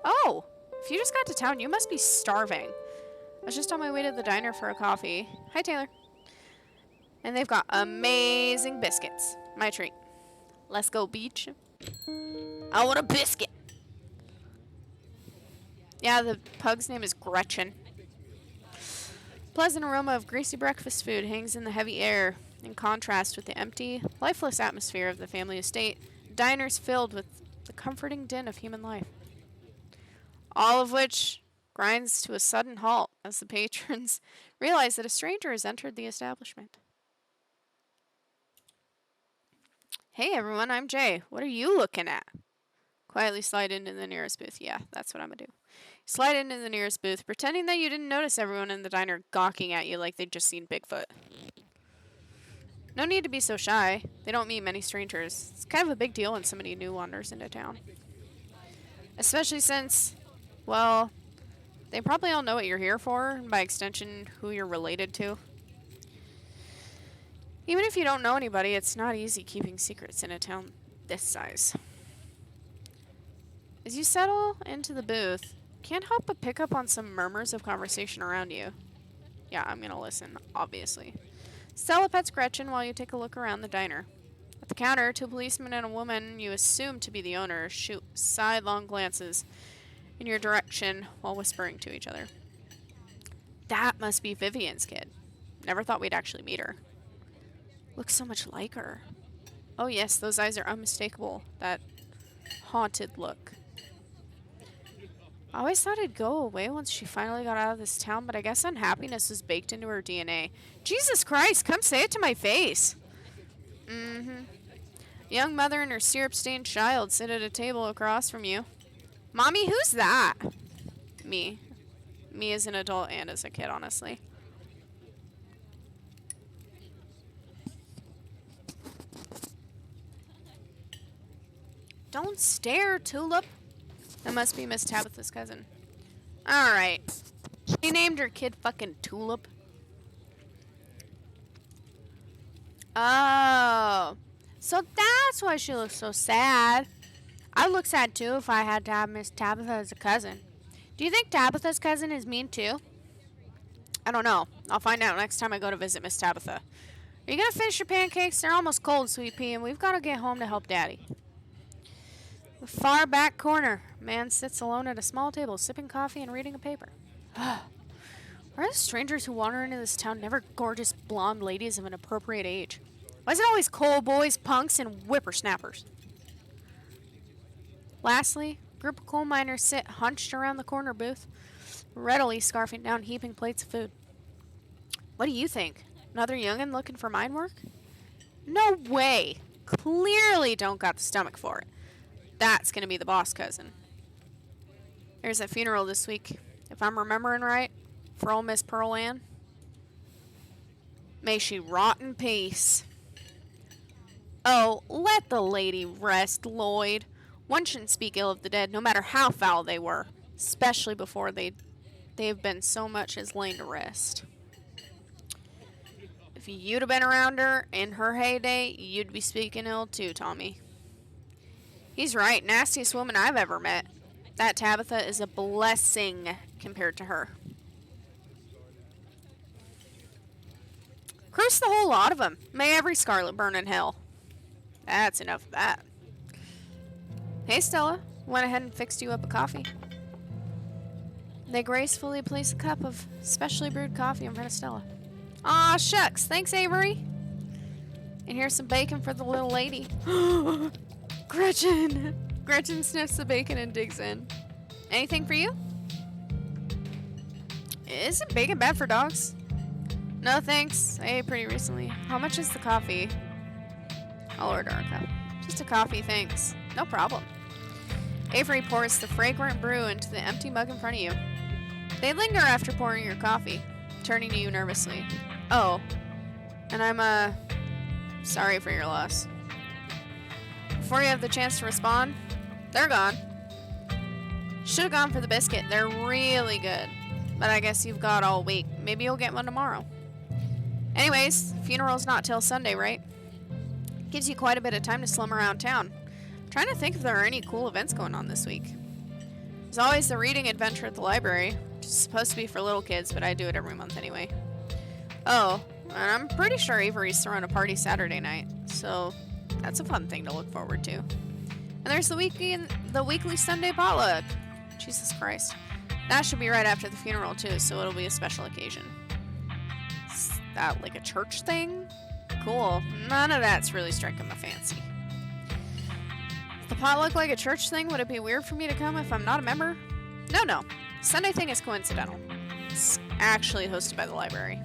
Speaker 1: Oh! If you just got to town, you must be starving. I was just on my way to the diner for a coffee. Hi, Taylor. And they've got amazing biscuits. My treat. Let's go, beach. I want a biscuit. Yeah, the pug's name is Gretchen. Pleasant aroma of greasy breakfast food hangs in the heavy air. In contrast with the empty, lifeless atmosphere of the family estate, diners filled with the comforting din of human life. All of which grinds to a sudden halt as the patrons realize that a stranger has entered the establishment. Hey everyone, I'm Jay. What are you looking at? Quietly slide into the nearest booth. Yeah, that's what I'm gonna do. Slide into the nearest booth, pretending that you didn't notice everyone in the diner gawking at you like they'd just seen Bigfoot. No need to be so shy. They don't meet many strangers. It's kind of a big deal when somebody new wanders into town. Especially since, well, they probably all know what you're here for, and by extension, who you're related to. Even if you don't know anybody, it's not easy keeping secrets in a town this size. As you settle into the booth, can't help but pick up on some murmurs of conversation around you. Yeah, I'm gonna listen, obviously. Stella pets Gretchen while you take a look around the diner. At the counter, two policemen and a woman you assume to be the owner shoot sidelong glances in your direction while whispering to each other. That must be Vivian's kid. Never thought we'd actually meet her. Looks so much like her. Oh yes, those eyes are unmistakable. That haunted look. I always thought it'd go away once she finally got out of this town, but I guess unhappiness was baked into her DNA. Jesus Christ, come say it to my face. Mm-hmm. Young mother and her syrup-stained child sit at a table across from you. Mommy, who's that? Me. Me as an adult and as a kid, honestly. Don't stare, Tulip. That must be Miss Tabitha's cousin. Alright. She named her kid fucking Tulip. Oh. So that's why she looks so sad. I'd look sad too if I had to have Miss Tabitha as a cousin. Do you think Tabitha's cousin is mean too? I don't know. I'll find out next time I go to visit Miss Tabitha. Are you gonna finish your pancakes? They're almost cold, Sweet Pea, and we've got to get home to help Daddy. The far back corner. Man sits alone at a small table, sipping coffee and reading a paper. Why are the strangers who wander into this town never gorgeous blonde ladies of an appropriate age? Why is it always coal boys, punks, and whippersnappers? Lastly, a group of coal miners sit hunched around the corner booth, readily scarfing down heaping plates of food. What do you think? Another young'un looking for mine work? No way! Clearly don't got the stomach for it. That's gonna be the boss cousin. There's a funeral this week, if I'm remembering right, for old Miss Pearl Ann. May she rot in peace. Oh, let the lady rest, Lloyd. One shouldn't speak ill of the dead, no matter how foul they were, especially before they've been so much as lain to rest. If you'd have been around her in her heyday, you'd be speaking ill too, Tommy. He's right, nastiest woman I've ever met. That Tabitha is a blessing compared to her. Curse the whole lot of them. May every Scarlet burn in hell. That's enough of that. Hey, Stella. Went ahead and fixed you up a coffee. They gracefully place a cup of specially brewed coffee in front of Stella. Aw, shucks. Thanks, Avery. And here's some bacon for the little lady. Gretchen! Gretchen sniffs the bacon and digs in. Anything for you? Isn't bacon bad for dogs? No, thanks. I ate pretty recently. How much is the coffee? I'll order a cup. Just a coffee, thanks. No problem. Avery pours the fragrant brew into the empty mug in front of you. They linger after pouring your coffee, turning to you nervously. Oh, and I'm, sorry for your loss. Before you have the chance to respond, they're gone. Should have gone for the biscuit. They're really good. But I guess you've got all week. Maybe you'll get one tomorrow. Anyways, funeral's not till Sunday, right? Gives you quite a bit of time to slum around town. I'm trying to think if there are any cool events going on this week. There's always the reading adventure at the library, which is supposed to be for little kids, but I do it every month anyway. Oh, and I'm pretty sure Avery's throwing a party Saturday night, so that's a fun thing to look forward to. And there's the weekly Sunday potluck. Jesus Christ. That should be right after the funeral too, so it'll be a special occasion. Is that like a church thing? Cool. None of that's really striking my fancy. If the potluck like a church thing, would it be weird for me to come if I'm not a member? No. Sunday thing is coincidental. It's actually hosted by the library.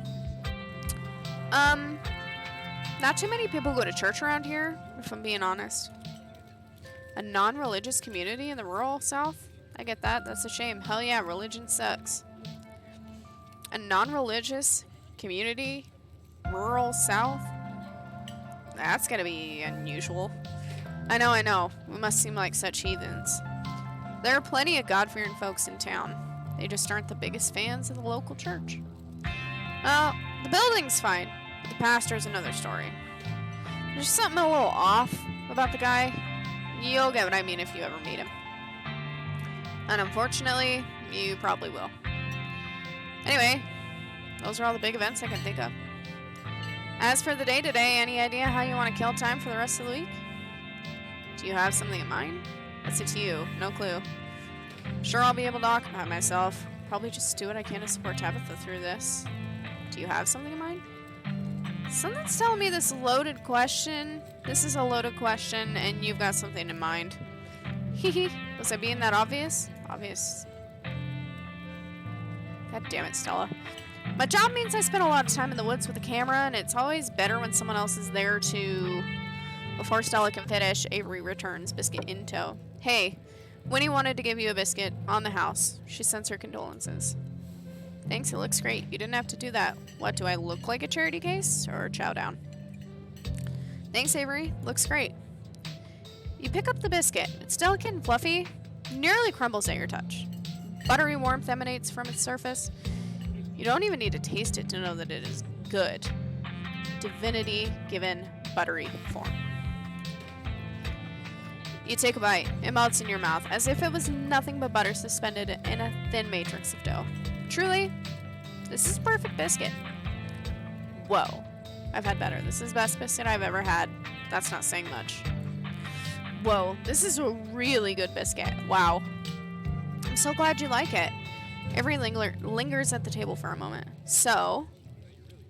Speaker 1: Not too many people go to church around here, if I'm being honest. A non-religious community in the rural South? I get that. That's a shame. Hell yeah, religion sucks. A non-religious community, rural South? That's gonna be unusual. I know. We must seem like such heathens. There are plenty of God-fearing folks in town. They just aren't the biggest fans of the local church. Well, the building's fine, but the pastor's another story. There's something a little off about the guy. You'll get what I mean if you ever meet him. And unfortunately, you probably will. Anyway, those are all the big events I can think of. As for the day today, any idea how you want to kill time for the rest of the week? Do you have something in mind? That's it to you. No clue. Sure, I'll be able to occupy myself. Probably just do what I can to support Tabitha through this. Do you have something in mind? Something's telling me this is a loaded question, and you've got something in mind. Hehe. Was I being that obvious? Obvious. God damn it, Stella. My job means I spend a lot of time in the woods with a camera, and it's always better when someone else is there to... Before Stella can finish, Avery returns, biscuit in tow. Hey, Winnie wanted to give you a biscuit on the house. She sends her condolences. Thanks, it looks great. You didn't have to do that. What, do I look like a charity case or chow down? Thanks, Avery. Looks great. You pick up the biscuit. It's delicate and fluffy, nearly crumbles at your touch. Buttery warmth emanates from its surface. You don't even need to taste it to know that it is good. Divinity given buttery form. You take a bite. It melts in your mouth as if it was nothing but butter suspended in a thin matrix of dough. Truly, this is a perfect biscuit. Whoa. I've had better. This is the best biscuit I've ever had. That's not saying much. Whoa. This is a really good biscuit. Wow. I'm so glad you like it. Avery lingers at the table for a moment. So,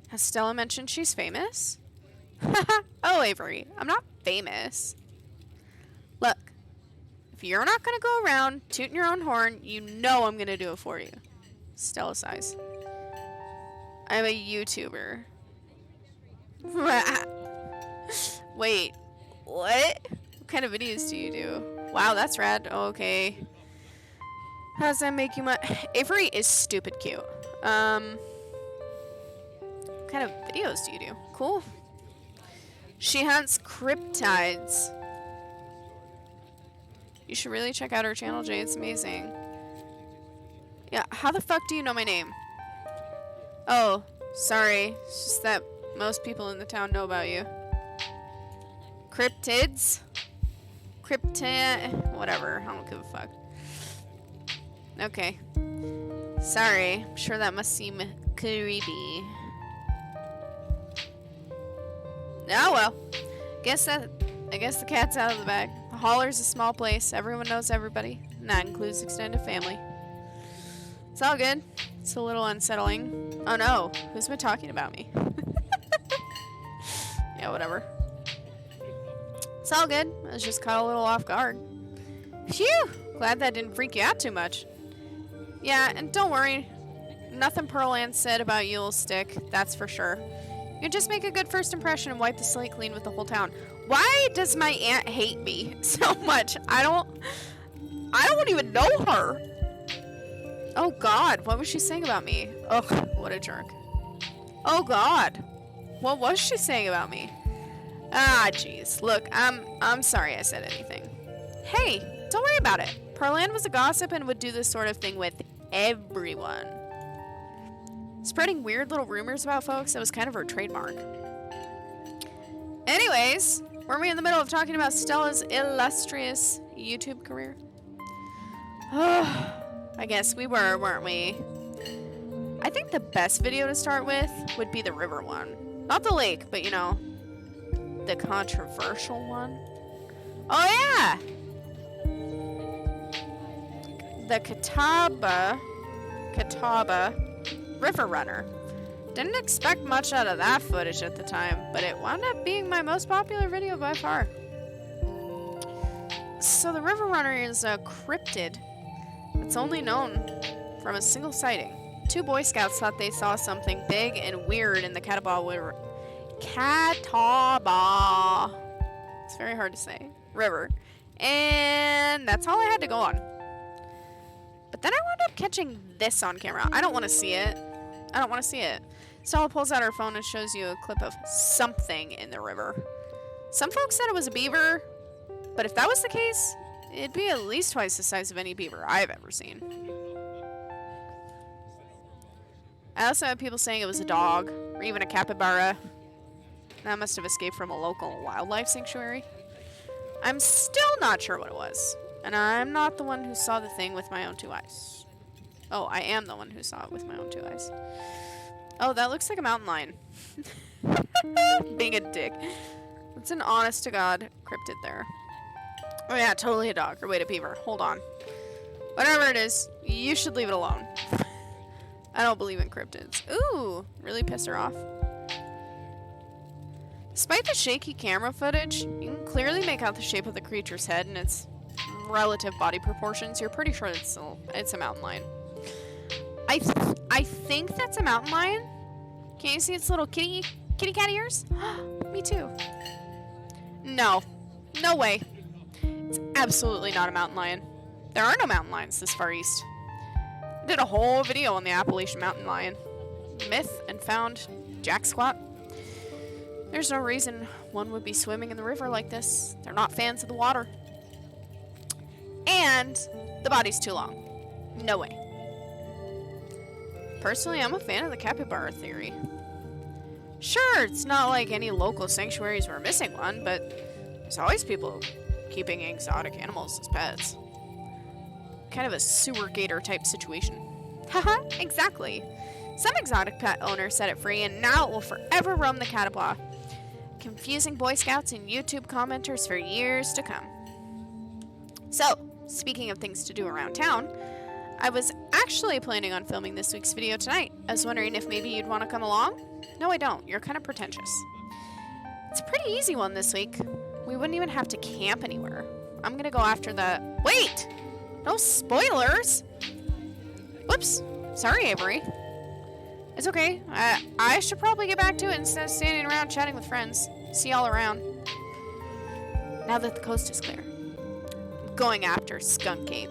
Speaker 1: has Stella mentioned she's famous? Oh, Avery, I'm not famous. Look, if you're not going to go around tooting your own horn, you know I'm going to do it for you. Stella sighs. I'm a YouTuber. Wait, what? What kind of videos do you do? Wow, that's rad. Okay. How does that make you Avery is stupid cute. What kind of videos do you do? Cool. She hunts cryptids. You should really check out her channel, Jay. It's amazing. Yeah, how the fuck do you know my name? Oh, sorry. It's just that most people in the town know about you. Cryptids? Whatever. I don't give a fuck. Okay. Sorry. I'm sure that must seem creepy. Oh well. I guess the cat's out of the bag. The Holler's a small place. Everyone knows everybody. And that includes extended family. It's all good. It's a little unsettling. Oh no. Who's been talking about me? Yeah, whatever. It's all good. I was just caught a little off guard. Phew! Glad that didn't freak you out too much. Yeah, and don't worry. Nothing Pearl Ann said about you will stick, that's for sure. You just make a good first impression and wipe the slate clean with the whole town. Why does my aunt hate me so much? I don't even know her. Oh God, what was she saying about me? Ugh, what a jerk. Oh God, what was she saying about me? Ah, jeez. Look, I'm sorry I said anything. Hey, don't worry about it. Pearl Ann was a gossip and would do this sort of thing with everyone. Spreading weird little rumors about folks, that was kind of her trademark. Anyways, weren't we in the middle of talking about Stella's illustrious YouTube career? I guess we were, weren't we? I think the best video to start with would be the river one. Not the lake, but you know, the controversial one. Oh yeah! The Catawba River Runner. Didn't expect much out of that footage at the time, but it wound up being my most popular video by far. So the River Runner is a cryptid that's only known from a single sighting. 2 Boy Scouts thought they saw something big and weird in the Catawba River. Catawba. It's very hard to say. River. And that's all I had to go on. But then I wound up catching this on camera. I don't want to see it. I don't want to see it. Stella pulls out her phone and shows you a clip of something in the river. Some folks said it was a beaver, but if that was the case, it'd be at least twice the size of any beaver I've ever seen. I also had people saying it was a dog, or even a capybara. That must have escaped from a local wildlife sanctuary. I'm still not sure what it was, and I'm not the one who saw the thing with my own 2 eyes. Oh, I am the one who saw it with my own 2 eyes. Oh, that looks like a mountain lion. Being a dick. It's an honest-to-God cryptid there. Oh yeah, totally a dog. Or wait, a beaver. Hold on. Whatever it is, you should leave it alone. I don't believe in cryptids. Ooh, really pissed her off. Despite the shaky camera footage, you can clearly make out the shape of the creature's head and its relative body proportions. You're pretty sure it's a mountain lion. I think that's a mountain lion. Can you see its little kitty cat ears? Me too. No way. It's absolutely not a mountain lion. There are no mountain lions this far east. I did a whole video on the Appalachian mountain lion. Myth and found jack squat. There's no reason one would be swimming in the river like this. They're not fans of the water. And the body's too long. No way. Personally, I'm a fan of the capybara theory. Sure, it's not like any local sanctuaries were missing one, but there's always people keeping exotic animals as pets. Kind of a sewer gator type situation. Haha, exactly. Some exotic pet owner set it free, and now it will forever roam the catapla, confusing Boy Scouts and YouTube commenters for years to come. So, speaking of things to do around town, I was actually planning on filming this week's video tonight. I was wondering if maybe you'd want to come along? No, I don't. You're kind of pretentious. It's a pretty easy one this week. We wouldn't even have to camp anywhere. I'm going to go after the... Wait! No spoilers! Whoops. Sorry, Avery. It's okay. I should probably get back to it instead of standing around chatting with friends. See y'all around. Now that the coast is clear, I'm going after Skunk Ape.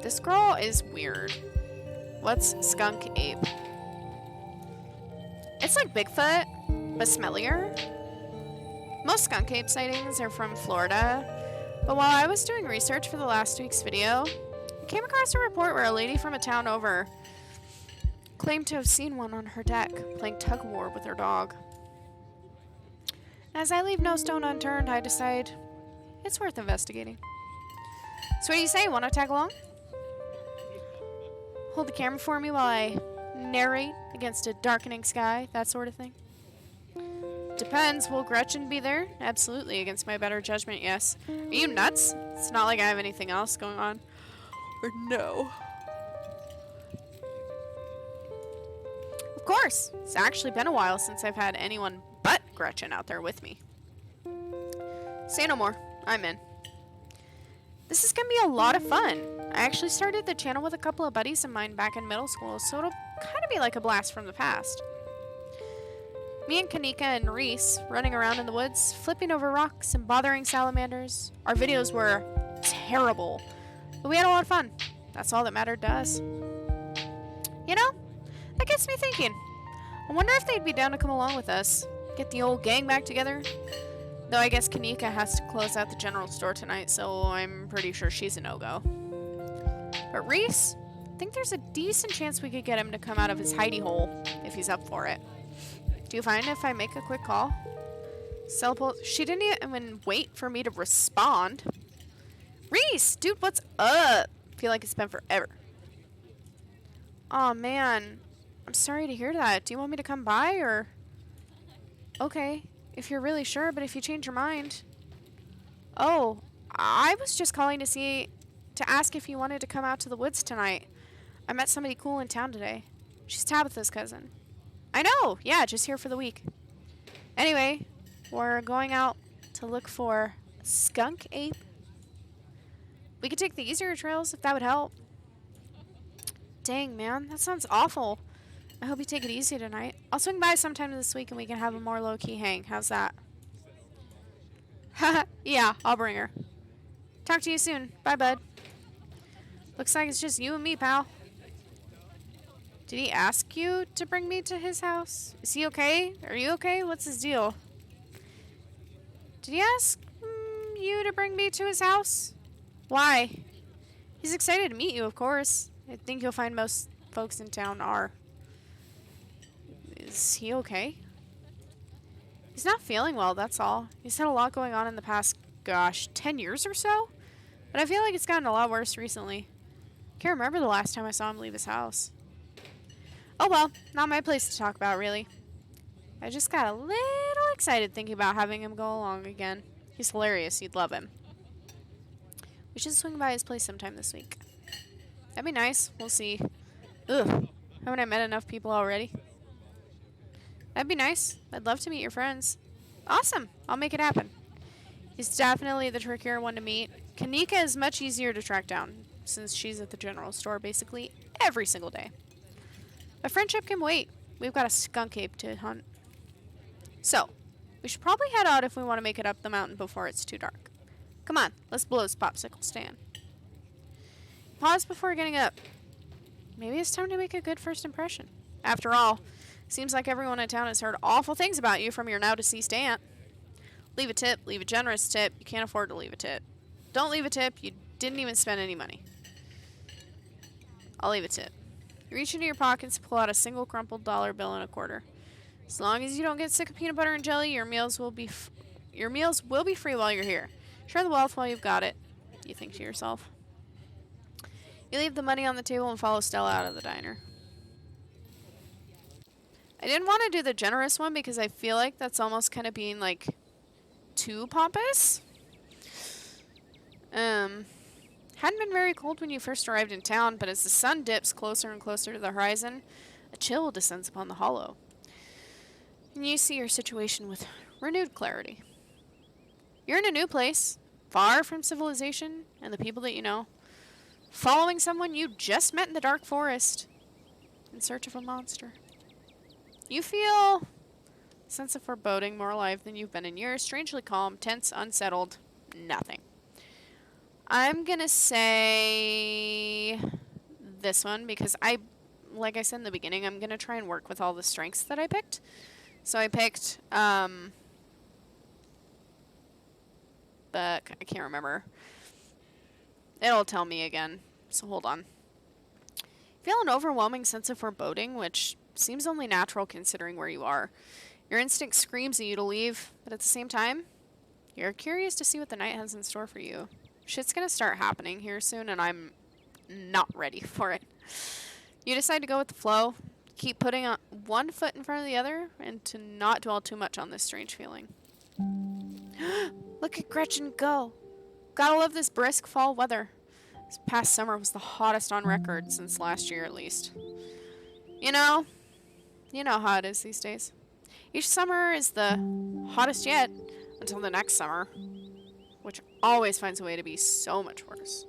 Speaker 1: This girl is weird. What's Skunk Ape? It's like Bigfoot, but smellier. Most Skunk Ape sightings are from Florida, but while I was doing research for the last week's video, I came across a report where a lady from a town over claimed to have seen one on her deck, playing tug-of-war with her dog. As I leave no stone unturned, I decide it's worth investigating. So what do you say? Want to tag along? Hold the camera for me while I narrate against a darkening sky, that sort of thing. Depends. Will Gretchen be there? Absolutely, against my better judgment, yes. Are you nuts? It's not like I have anything else going on. Or no. Of course. It's actually been a while since I've had anyone but Gretchen out there with me. Say no more. I'm in. This is going to be a lot of fun. I actually started the channel with a couple of buddies of mine back in middle school, so it'll kind of be like a blast from the past. Me and Kanika and Reese running around in the woods, flipping over rocks and bothering salamanders. Our videos were terrible, but we had a lot of fun. That's all that mattered to us. You know, that gets me thinking. I wonder if they'd be down to come along with us. Get the old gang back together. Though I guess Kanika has to close out the general store tonight, so I'm pretty sure she's a no-go. But Reese, I think there's a decent chance we could get him to come out of his hidey hole if he's up for it. Do you find if I make a quick call? She didn't even wait for me to respond. Reese, dude, what's up? I feel like it's been forever. Aw, man. I'm sorry to hear that. Do you want me to come by, or... Okay, if you're really sure, but if you change your mind... Oh, I was just calling to ask if you wanted to come out to the woods tonight. I met somebody cool in town today. She's Tabitha's cousin. I know, yeah, just here for the week. Anyway, we're going out to look for Skunk Ape. We could take the easier trails if that would help. Dang, man, that sounds awful. I hope you take it easy tonight. I'll swing by sometime this week and we can have a more low-key hang. How's that? Haha, yeah, I'll bring her. Talk to you soon. Bye, bud. Looks like it's just you and me, pal. Did he ask you to bring me to his house? Is he okay? Are you okay? What's his deal? Did he ask you to bring me to his house? Why? He's excited to meet you, of course. I think you'll find most folks in town are. Is he okay? He's not feeling well, that's all. He's had a lot going on in the past, 10 years or so? But I feel like it's gotten a lot worse recently. Can't remember the last time I saw him leave his house. Oh well, not my place to talk about, really. I just got a little excited thinking about having him go along again. He's hilarious, you'd love him. We should swing by his place sometime this week. That'd be nice, we'll see. Ugh, haven't I met enough people already? That'd be nice. I'd love to meet your friends. Awesome, I'll make it happen. He's definitely the trickier one to meet. Kanika is much easier to track down, since she's at the general store basically every single day. But friendship can wait. We've got a skunk ape to hunt. So, we should probably head out if we want to make it up the mountain before it's too dark. Come on, let's blow this popsicle stand. Pause before getting up. Maybe it's time to make a good first impression. After all, seems like everyone in town has heard awful things about you from your now-deceased aunt. Leave a tip, leave a generous tip. You can't afford to leave a tip. Don't leave a tip. You didn't even spend any money. I'll leave a tip. You reach into your pockets, pull out a single crumpled dollar bill and a quarter. As long as you don't get sick of peanut butter and jelly, your meals will be free while you're here. Share the wealth while you've got it, you think to yourself. You leave the money on the table and follow Stella out of the diner. I didn't want to do the generous one because I feel like that's almost kind of being like too pompous. Hadn't been very cold when you first arrived in town, but as the sun dips closer and closer to the horizon, a chill descends upon the hollow. And you see your situation with renewed clarity. You're in a new place, far from civilization and the people that you know, following someone you just met in the dark forest, in search of a monster. You feel a sense of foreboding, more alive than you've been in years, strangely calm, tense, unsettled, nothing. I'm gonna say this one because like I said in the beginning, I'm gonna try and work with all the strengths that I picked. So I picked, but I can't remember. It'll tell me again, so hold on. Feel an overwhelming sense of foreboding, which seems only natural considering where you are. Your instinct screams at you to leave, but at the same time, you're curious to see what the night has in store for you. Shit's gonna start happening here soon, and I'm not ready for it. You decide to go with the flow, keep putting on one foot in front of the other, and to not dwell too much on this strange feeling. Look at Gretchen go! Gotta love this brisk fall weather. This past summer was the hottest on record since last year at least. You know how it is these days. Each summer is the hottest yet until the next summer, which always finds a way to be so much worse.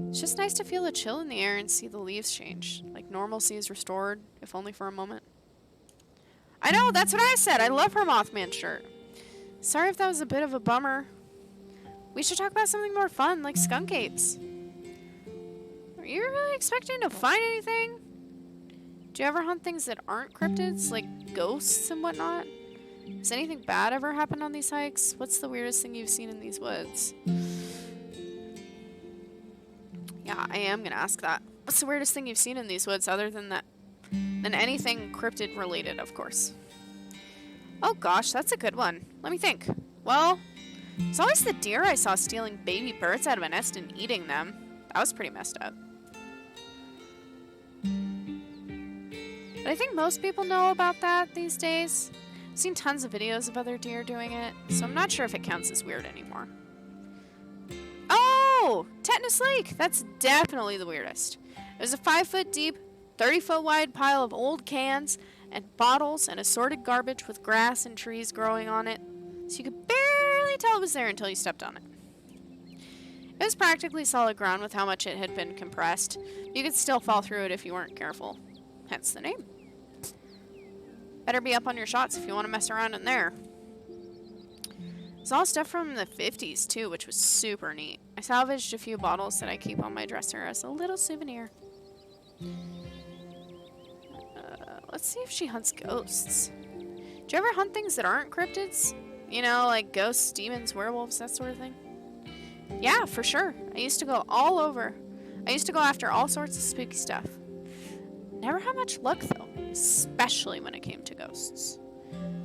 Speaker 1: It's just nice to feel the chill in the air and see the leaves change, like normalcy is restored, if only for a moment. I know, that's what I said. I love her Mothman shirt. Sorry if that was a bit of a bummer. We should talk about something more fun, like skunk apes. Are you really expecting to find anything? Do you ever hunt things that aren't cryptids, like ghosts and whatnot? Has anything bad ever happened on these hikes? What's the weirdest thing you've seen in these woods? Yeah, I am gonna ask that. What's the weirdest thing you've seen in these woods other than anything cryptid related, of course? Oh gosh, that's a good one. Let me think. Well, it's always the deer I saw stealing baby birds out of a nest and eating them. That was pretty messed up. But I think most people know about that these days. I've seen tons of videos of other deer doing it, so I'm not sure if it counts as weird anymore. Oh! Tetanus Lake! That's definitely the weirdest. It was a 5-foot deep, 30-foot wide pile of old cans and bottles and assorted garbage with grass and trees growing on it, so you could barely tell it was there until you stepped on it. It was practically solid ground with how much it had been compressed. You could still fall through it if you weren't careful. Hence the name. Better be up on your shots if you want to mess around in there. It's all stuff from the 50s too, which was super neat. I salvaged a few bottles that I keep on my dresser as a little souvenir. Let's see if she hunts ghosts. Do you ever hunt things that aren't cryptids? You know, like ghosts, demons, werewolves, that sort of thing? Yeah, for sure. I used to go all over. I used to go after all sorts of spooky stuff. Never had much luck though, especially when it came to ghosts.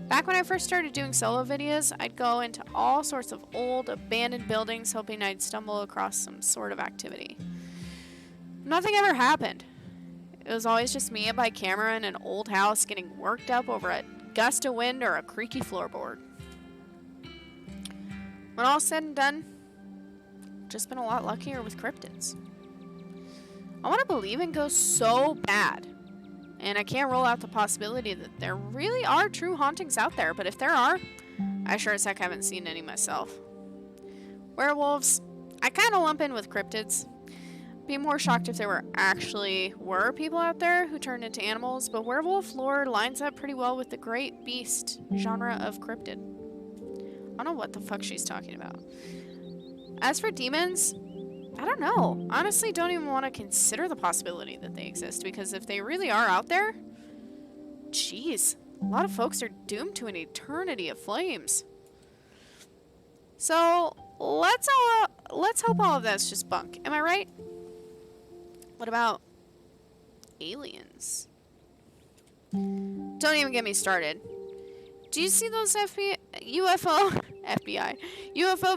Speaker 1: Back when I first started doing solo videos, I'd go into all sorts of old, abandoned buildings hoping I'd stumble across some sort of activity. Nothing ever happened. It was always just me and my camera in an old house getting worked up over a gust of wind or a creaky floorboard. When all's said and done, just been a lot luckier with cryptids. I want to believe in ghosts so bad, and I can't rule out the possibility that there really are true hauntings out there, but if there are, I sure as heck haven't seen any myself. Werewolves, I kind of lump in with cryptids. Be more shocked if there were people out there who turned into animals, but werewolf lore lines up pretty well with the great beast genre of cryptid. I don't know what the fuck she's talking about. As for demons, I don't know. Honestly, don't even want to consider the possibility that they exist, because if they really are out there, jeez, a lot of folks are doomed to an eternity of flames. So let's hope all of that's just bunk. Am I right? What about aliens? Don't even get me started. Do you see those UFO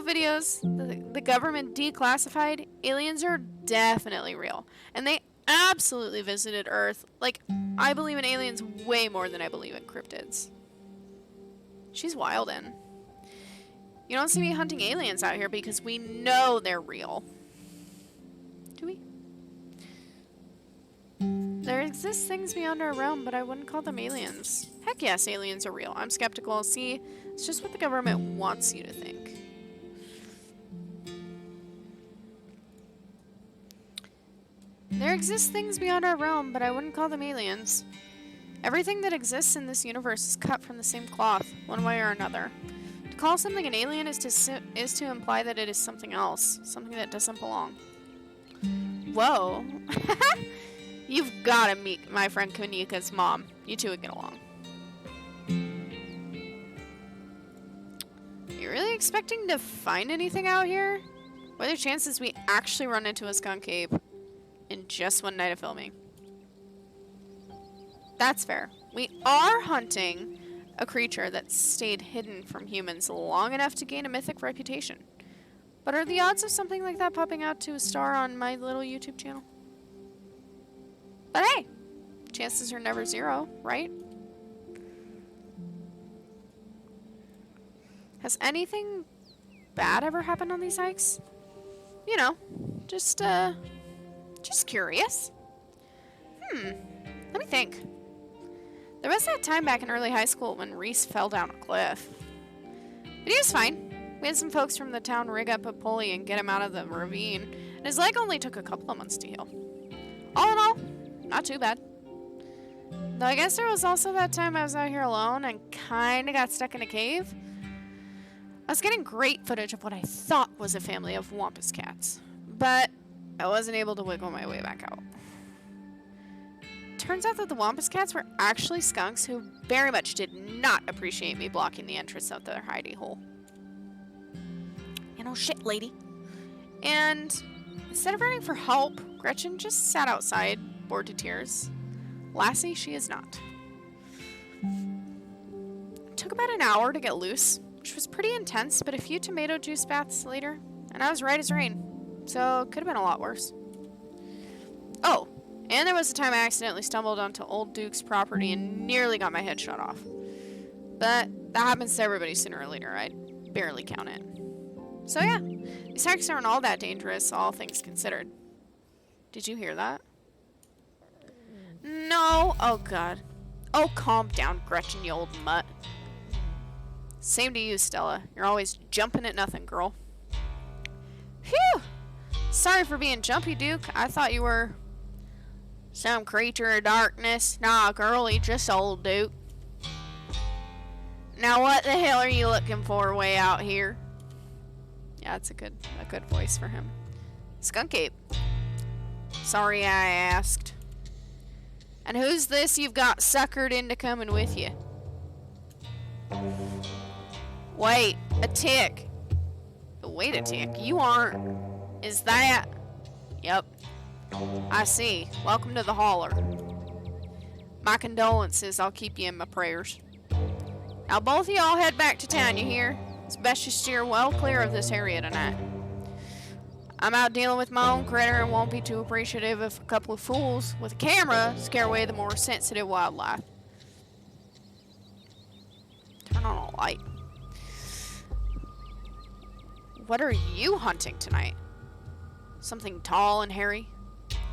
Speaker 1: videos the government declassified? Aliens are definitely real. And they absolutely visited Earth. Like, I believe in aliens way more than I believe in cryptids. She's wildin'. You don't see me hunting aliens out here because we know they're real. Do we? There exist things beyond our realm, but I wouldn't call them aliens. Heck yes, aliens are real. I'm skeptical. See, it's just what the government wants you to think. There exist things beyond our realm, but I wouldn't call them aliens. Everything that exists in this universe is cut from the same cloth, one way or another. To call something an alien is to imply that it is something else, something that doesn't belong. Whoa. You've got to meet my friend Kanika's mom. You two would get along. You really expecting to find anything out here? What are the chances we actually run into a skunk ape in just one night of filming? That's fair. We are hunting a creature that stayed hidden from humans long enough to gain a mythic reputation. But are the odds of something like that popping out to a star on my little YouTube channel? But hey, chances are never zero, right? Has anything bad ever happened on these hikes? You know, just curious. Let me think. There was that time back in early high school when Reese fell down a cliff. But he was fine. We had some folks from the town rig up a pulley and get him out of the ravine, and his leg only took a couple of months to heal. All in all, not too bad. Though I guess there was also that time I was out here alone and kinda got stuck in a cave. I was getting great footage of what I thought was a family of wampus cats, but I wasn't able to wiggle my way back out. Turns out that the wampus cats were actually skunks who very much did not appreciate me blocking the entrance of their hidey hole. You know, shit, lady. And instead of running for help, Gretchen just sat outside, bored to tears. Lassie, she is not. It took about an hour to get loose, which was pretty intense, but a few tomato juice baths later, and I was right as rain. So, it could have been a lot worse. Oh, and there was a time I accidentally stumbled onto Old Duke's property and nearly got my head shot off. But that happens to everybody sooner or later. I'd barely count it. So yeah, these hikes aren't all that dangerous, all things considered. Did you hear that? No. Oh, God. Oh, calm down, Gretchen, you old mutt. Same to you, Stella. You're always jumping at nothing, girl. Phew! Sorry for being jumpy, Duke. I thought you were some creature of darkness. Nah, girlie, just old Duke. Now what the hell are you looking for way out here? Yeah, it's a good voice for him. Skunk ape. Sorry I asked. And who's this you've got suckered into coming with you? Wait, a tick. Wait a tick, you aren't. Is that? Yep. I see. Welcome to the holler. My condolences, I'll keep you in my prayers. Now both of y'all head back to town, you hear? It's best you steer well clear of this area tonight. I'm out dealing with my own critter and won't be too appreciative if a couple of fools with a camera scare away the more sensitive wildlife. Turn on a light. What are you hunting tonight? Something tall and hairy?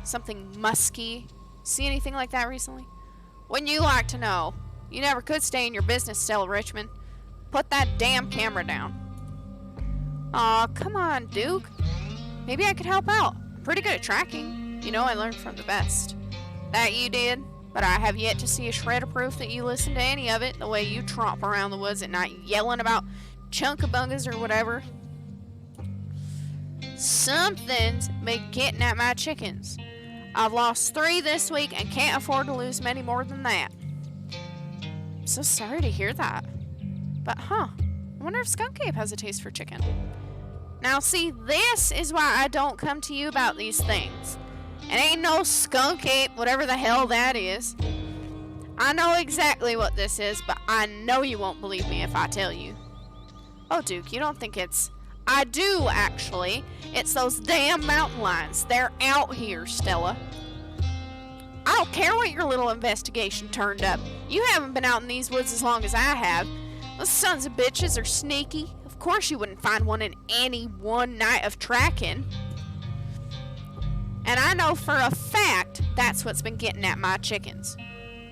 Speaker 1: Something musky? See anything like that recently? Wouldn't you like to know? You never could stay in your business, Stella Richmond. Put that damn camera down. Aw, come on, Duke. Maybe I could help out. I'm pretty good at tracking. You know, I learned from the best. That you did, but I have yet to see a shred of proof that you listen to any of it the way you tromp around the woods at night yelling about chunkabungas or whatever. Something's been getting at my chickens. I've lost 3 this week and can't afford to lose many more than that. I'm so sorry to hear that. But I wonder if Skunk Ape has a taste for chicken. Now see, this is why I don't come to you about these things. It ain't no skunk ape, whatever the hell that is. I know exactly what this is, but I know you won't believe me if I tell you. Oh, Duke, you don't think it's... I do, actually. It's those damn mountain lions. They're out here, Stella. I don't care what your little investigation turned up. You haven't been out in these woods as long as I have. Those sons of bitches are sneaky. Of course you wouldn't find one in any one night of tracking. And I know for a fact that's what's been getting at my chickens.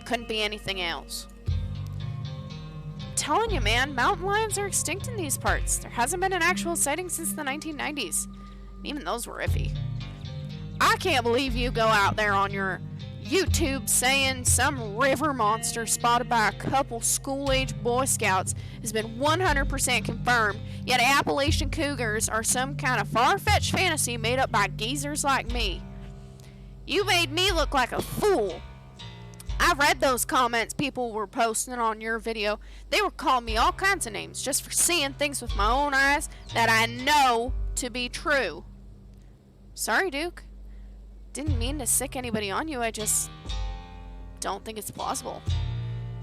Speaker 1: Couldn't be anything else. I'm telling you, man, mountain lions are extinct in these parts. There hasn't been an actual sighting since the 1990s. Even those were iffy. I can't believe you go out there on your YouTube saying some river monster spotted by a couple school-age Boy Scouts has been 100% confirmed, yet Appalachian cougars are some kind of far-fetched fantasy made up by geezers like me. You made me look like a fool. I read those comments people were posting on your video. They were calling me all kinds of names just for seeing things with my own eyes that I know to be true. Sorry, Duke. Didn't mean to sick anybody on you, I just don't think it's plausible.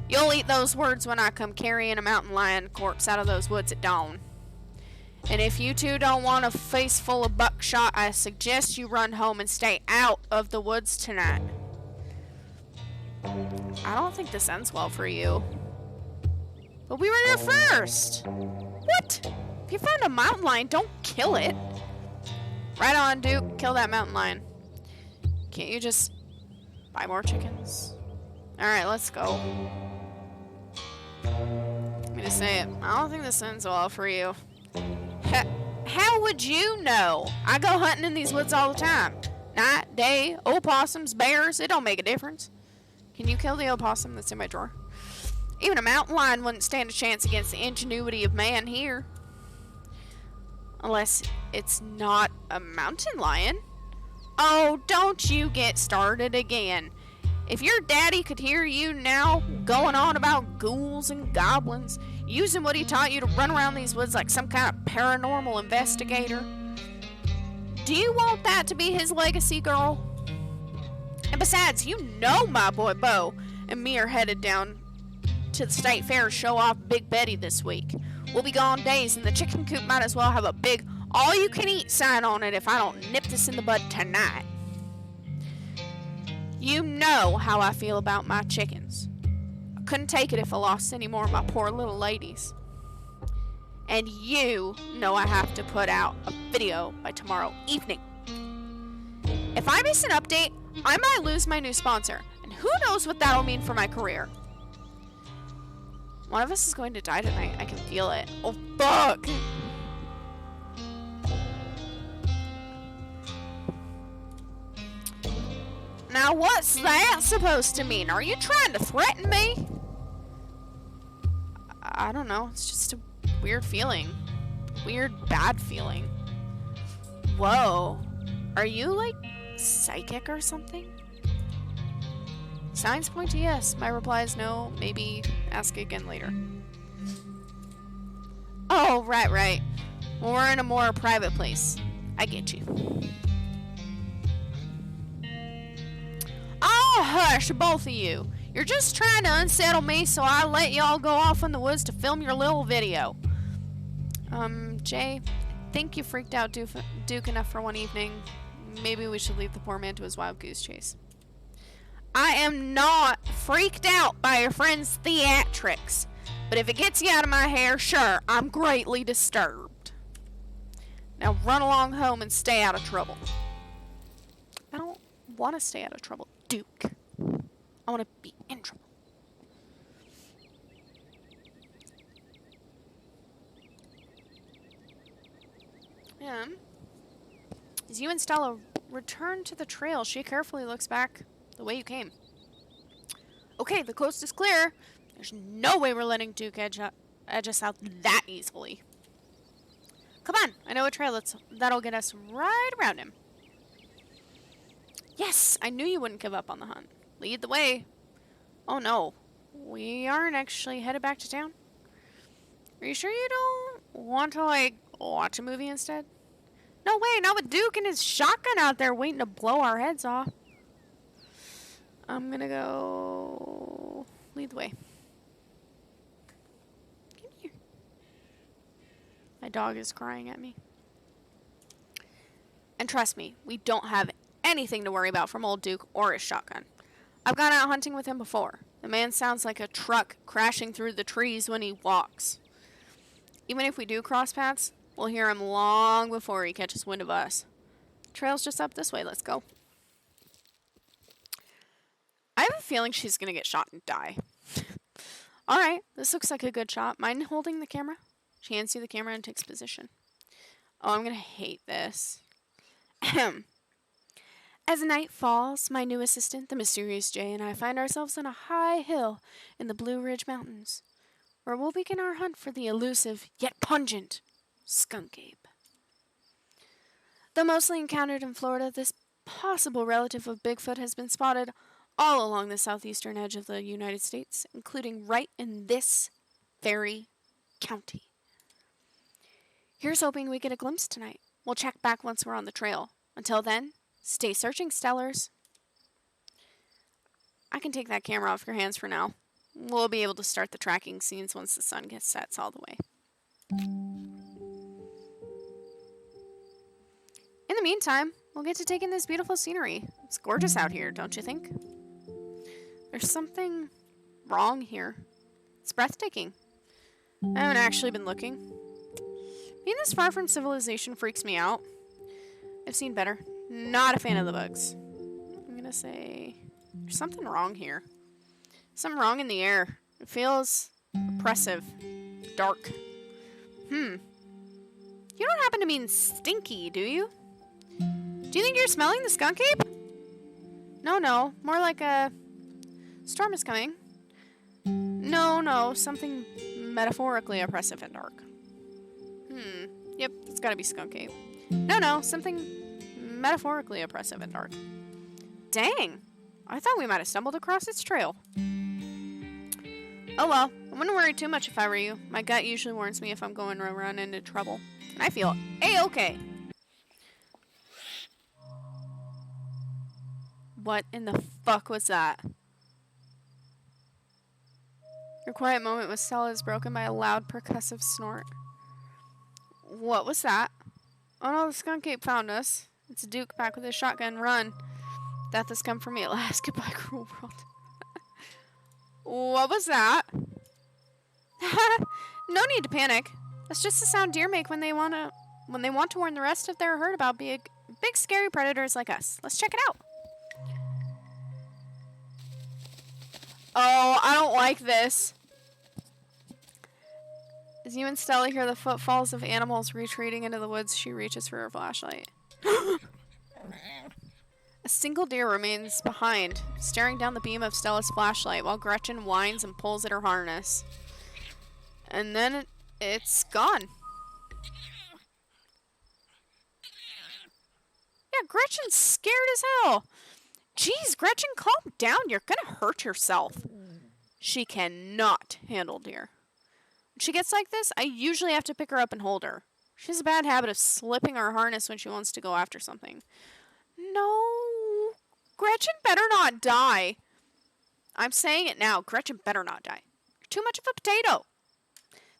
Speaker 1: You'll eat those words when I come carrying a mountain lion corpse out of those woods at dawn. And if you two don't want a face full of buckshot, I suggest you run home and stay out of the woods tonight. I don't think this ends well for you. But we were here first. What? If you find a mountain lion, don't kill it. Right on, Duke. Kill that mountain lion. Can't you just buy more chickens? Alright, let's go. I'm gonna say it. I don't think this ends well for you. How would you know? I go hunting in these woods all the time. Night, day, opossums, bears, it don't make a difference. Can you kill the opossum that's in my drawer? Even a mountain lion wouldn't stand a chance against the ingenuity of man here. Unless it's not a mountain lion. Oh, don't you get started again. If your daddy could hear you now going on about ghouls and goblins, using what he taught you to run around these woods like some kind of paranormal investigator, do you want that to be his legacy, girl? And besides, you know my boy Bo and me are headed down to the state fair to show off Big Betty this week. We'll be gone days, and the chicken coop might as well have a big all-you-can-eat sign on it if I don't nip this in the bud tonight. You know how I feel about my chickens. I couldn't take it if I lost any more of my poor little ladies. And you know I have to put out a video by tomorrow evening. If I miss an update, I might lose my new sponsor, and who knows what that'll mean for my career. One of us is going to die tonight. I can feel it. Oh, fuck! Now, what's that supposed to mean? Are you trying to threaten me? I don't know. It's just a weird feeling. Weird, bad feeling. Whoa. Are you, like, psychic or something? Signs point to yes. My reply is no. Maybe ask again later. Oh, right. Well, we're in a more private place. I get you. Oh, hush, both of you. You're just trying to unsettle me, so I let y'all go off in the woods to film your little video. Jay, I think you freaked out Duke enough for one evening. Maybe we should leave the poor man to his wild goose chase. I am not freaked out by your friend's theatrics. But if it gets you out of my hair, sure, I'm greatly disturbed. Now run along home and stay out of trouble. I don't want to stay out of trouble, Duke. I want to be in trouble. As you and Stella return to the trail, she carefully looks back the way you came. Okay, the coast is clear. There's no way we're letting Duke edge us out that easily. Come on, I know a trail that'll get us right around him. Yes, I knew you wouldn't give up on the hunt. Lead the way. Oh no, we aren't actually headed back to town? Are you sure you don't want to, like, watch a movie instead? No way, not with Duke and his shotgun out there waiting to blow our heads off. I'm gonna go lead the way. Come here. My dog is crying at me. And trust me, we don't have anything to worry about from old Duke or his shotgun. I've gone out hunting with him before. The man sounds like a truck crashing through the trees when he walks. Even if we do cross paths, we'll hear him long before he catches wind of us. Trail's just up this way. Let's go. I have a feeling she's going to get shot and die. Alright, this looks like a good shot. Mind holding the camera? She hands you the camera and takes position. Oh, I'm going to hate this. As night falls, my new assistant, the mysterious Jay, and I find ourselves on a high hill in the Blue Ridge Mountains, where we'll begin our hunt for the elusive, yet pungent, skunk ape. Though mostly encountered in Florida, this possible relative of Bigfoot has been spotted all along the southeastern edge of the United States, including right in this very county. Here's hoping we get a glimpse tonight. We'll check back once we're on the trail. Until then, stay searching, Stellars. I can take that camera off your hands for now. We'll be able to start the tracking scenes once the sun sets all the way. In the meantime, we'll get to take in this beautiful scenery. It's gorgeous out here, don't you think? There's something wrong here. It's breathtaking. I haven't actually been looking. Being this far from civilization freaks me out. I've seen better. Not a fan of the bugs. I'm gonna say there's something wrong here. Something wrong in the air. It feels oppressive. Dark. You don't happen to mean stinky, do you? Do you think you're smelling the skunk ape? No. More like a storm is coming. No. Something metaphorically oppressive and dark. Yep, it's gotta be skunk ape. No. Something metaphorically oppressive and dark. Dang. I thought we might have stumbled across its trail. Oh well, I wouldn't worry too much if I were you. My gut usually warns me if I'm going to run into trouble. And I feel A-okay. What in the fuck was that? Your quiet moment with Stella is broken by a loud percussive snort. What was that? Oh no, the skunk ape found us. It's Duke back with his shotgun. Run. Death has come for me at last. Goodbye, cruel world. What was that? No need to panic. That's just the sound deer make when they want to warn the rest of their herd about big scary predators like us. Let's check it out. Oh, I don't like this. As you and Stella hear the footfalls of animals retreating into the woods, she reaches for her flashlight. A single deer remains behind, staring down the beam of Stella's flashlight while Gretchen whines and pulls at her harness. And then it's gone. Yeah, Gretchen's scared as hell. Jeez, Gretchen, calm down. You're gonna hurt yourself. She cannot handle deer. When she gets like this, I usually have to pick her up and hold her. She has a bad habit of slipping her harness when she wants to go after something. No. Gretchen better not die. I'm saying it now. Gretchen better not die. You're too much of a potato.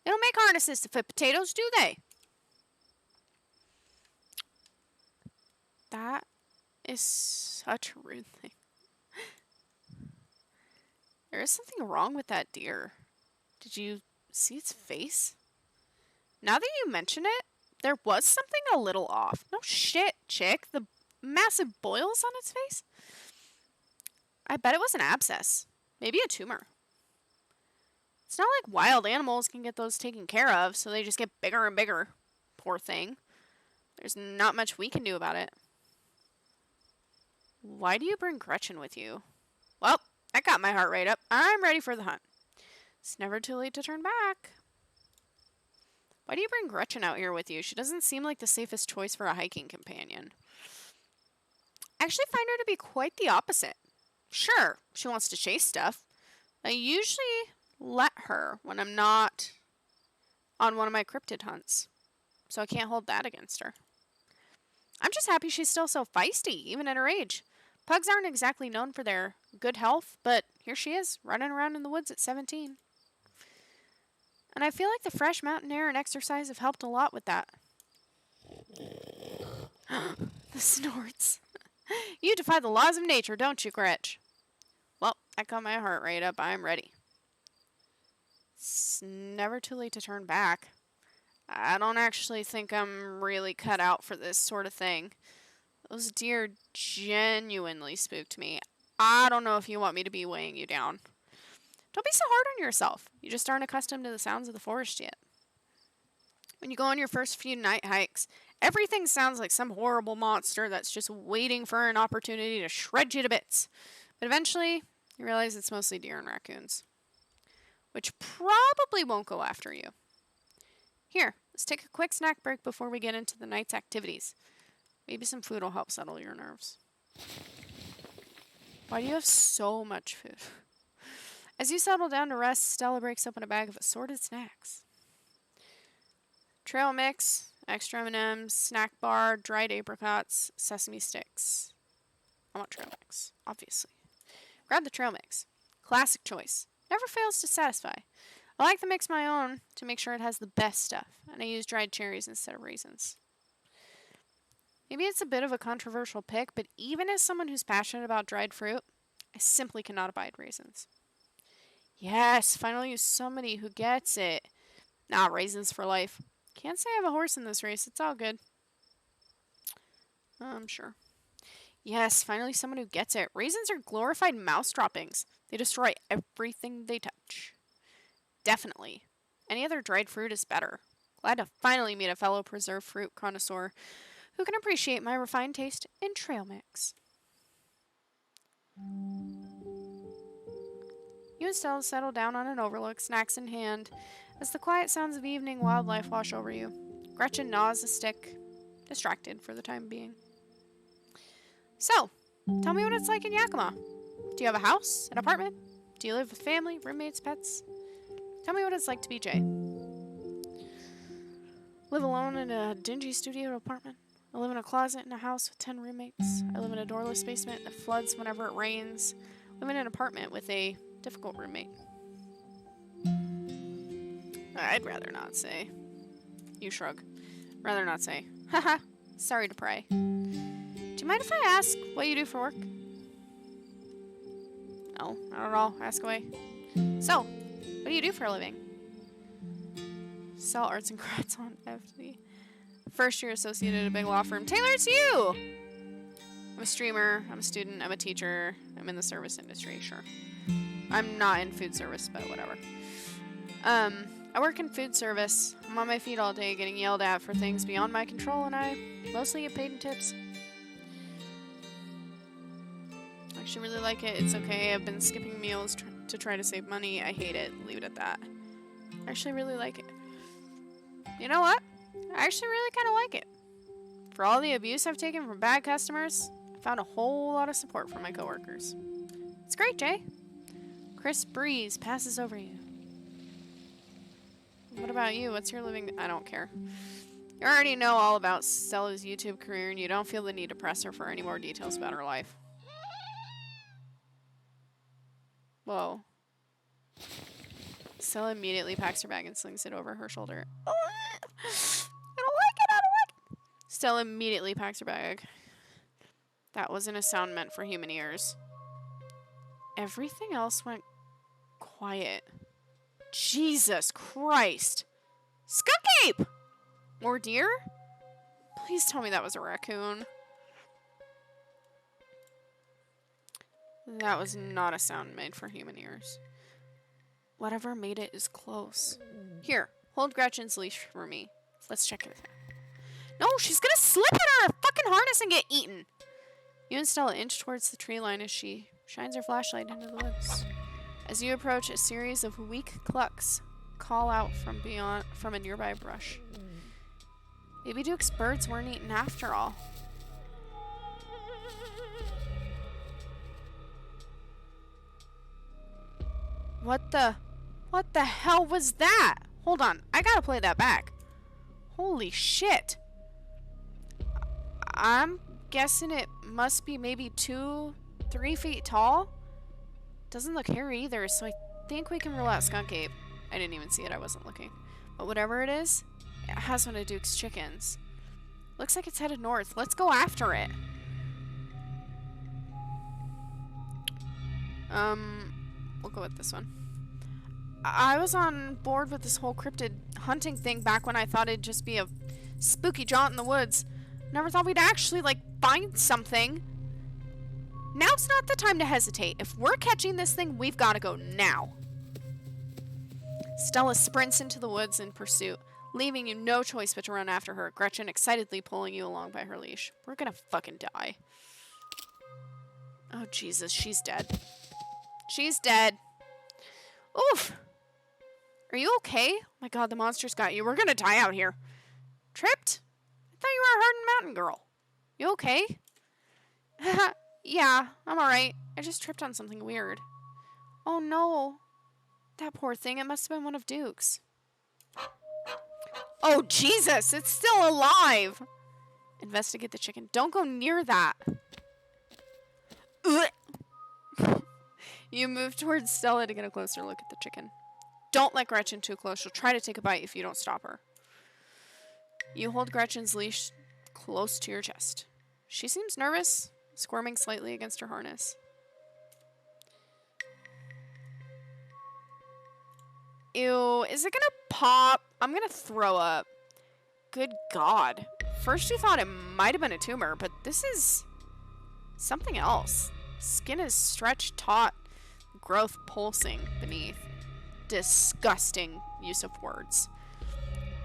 Speaker 1: They don't make harnesses to fit potatoes, do they? That is such a rude thing. There is something wrong with that deer. Did you see its face? Now that you mention it, there was something a little off. No shit, chick. The massive boils on its face? I bet it was an abscess. Maybe a tumor. It's not like wild animals can get those taken care of, so they just get bigger and bigger. Poor thing. There's not much we can do about it. Why do you bring Gretchen with you? Well, that got my heart rate up. I'm ready for the hunt. It's never too late to turn back. Why do you bring Gretchen out here with you? She doesn't seem like the safest choice for a hiking companion. I actually find her to be quite the opposite. Sure, she wants to chase stuff. I usually let her when I'm not on one of my cryptid hunts, so I can't hold that against her. I'm just happy she's still so feisty, even at her age. Pugs aren't exactly known for their good health, but here she is, running around in the woods at 17. And I feel like the fresh mountain air and exercise have helped a lot with that. The snorts. You defy the laws of nature, don't you, Gretch? Well, I got my heart rate up. I'm ready. It's never too late to turn back. I don't actually think I'm really cut out for this sort of thing. Those deer genuinely spooked me. I don't know if you want me to be weighing you down. Don't be so hard on yourself. You just aren't accustomed to the sounds of the forest yet. When you go on your first few night hikes, everything sounds like some horrible monster that's just waiting for an opportunity to shred you to bits. But eventually, you realize it's mostly deer and raccoons, which probably won't go after you. Here, let's take a quick snack break before we get into the night's activities. Maybe some food will help settle your nerves. Why do you have so much food? As you settle down to rest, Stella breaks open a bag of assorted snacks. Trail mix, extra M&Ms, snack bar, dried apricots, sesame sticks. I want trail mix, obviously. Grab the trail mix. Classic choice. Never fails to satisfy. I like to mix my own to make sure it has the best stuff, and I use dried cherries instead of raisins. Maybe it's a bit of a controversial pick, but even as someone who's passionate about dried fruit, I simply cannot abide raisins. Yes, finally somebody who gets it. Nah, raisins for life. Can't say I have a horse in this race. It's all good. I'm sure. Yes, finally someone who gets it. Raisins are glorified mouse droppings. They destroy everything they touch. Definitely. Any other dried fruit is better. Glad to finally meet a fellow preserved fruit connoisseur who can appreciate my refined taste in trail mix. You and Stella settle down on an overlook, snacks in hand, as the quiet sounds of evening wildlife wash over you. Gretchen gnaws a stick, distracted for the time being. So, tell me what it's like in Yakima. Do you have a house, an apartment? Do you live with family, roommates, pets? Tell me what it's like to be Jay. Live alone in a dingy studio apartment. I live in a closet in a house with 10 roommates. I live in a doorless basement that floods whenever it rains. I live in an apartment with a difficult roommate. I'd rather not say. You shrug. Rather not say. Haha, sorry to pry. Do you mind if I ask what you do for work? No, not at all. Ask away. So, what do you do for a living? Sell arts and crafts on FD. First year associate at a big law firm. Taylor, it's you! I'm a streamer. I'm a student. I'm a teacher. I'm in the service industry, sure. I'm not in food service, but whatever. I work in food service. I'm on my feet all day getting yelled at for things beyond my control, and I mostly get paid in tips. I actually really like it. It's okay. I've been skipping meals to try to save money. I hate it. Leave it at that. I actually really like it. You know what? I actually really kind of like it. For all the abuse I've taken from bad customers, I found a whole lot of support from my coworkers. It's great, Jay. Crisp breeze passes over you. What about you? What's your living? I don't care. You already know all about Stella's YouTube career, and you don't feel the need to press her for any more details about her life. Whoa. Stella immediately packs her bag and slings it over her shoulder. I don't like it. I don't like it. Stella immediately packs her bag. That wasn't a sound meant for human ears. Everything else went quiet. Jesus Christ. Skunk ape! More deer? Please tell me that was a raccoon. That was not a sound made for human ears. Whatever made it is close. Here, hold Gretchen's leash for me. Let's check with her. No, she's gonna slip in her fucking harness and get eaten. You and Stella inch towards the tree line as she shines her flashlight into the woods. As you approach, a series of weak clucks call out from a nearby brush. Maybe Duke's birds weren't eaten after all. What the hell was that? Hold on, I gotta play that back. Holy shit. I'm guessing it must be maybe 2-3 feet tall. Doesn't look hairy either, so I think we can rule out skunk ape. I didn't even see it, I wasn't looking. But whatever it is, it has one of Duke's chickens. Looks like it's headed north. Let's go after it. We'll go with this one. I was on board with this whole cryptid hunting thing back when I thought it'd just be a spooky jaunt in the woods. Never thought we'd actually, like, find something. Now's not the time to hesitate. If we're catching this thing, we've got to go now. Stella sprints into the woods in pursuit, leaving you no choice but to run after her, Gretchen excitedly pulling you along by her leash. We're gonna fucking die. Oh, Jesus, she's dead. She's dead. Oof. Are you okay? Oh my God, the monster's got you. We're gonna die out here. Tripped? I thought you were a hardened mountain girl. You okay? Yeah, I'm alright. I just tripped on something weird. Oh no. That poor thing, it must have been one of Duke's. Oh, Jesus, it's still alive. Investigate the chicken. Don't go near that. You move towards Stella to get a closer look at the chicken. Don't let Gretchen too close. She'll try to take a bite if you don't stop her. You hold Gretchen's leash close to your chest. She seems nervous, squirming slightly against her harness. Ew, is it gonna pop? I'm gonna throw up. Good God. First you thought it might have been a tumor, but this is something else. Skin is stretched taut, growth pulsing beneath. Disgusting use of words.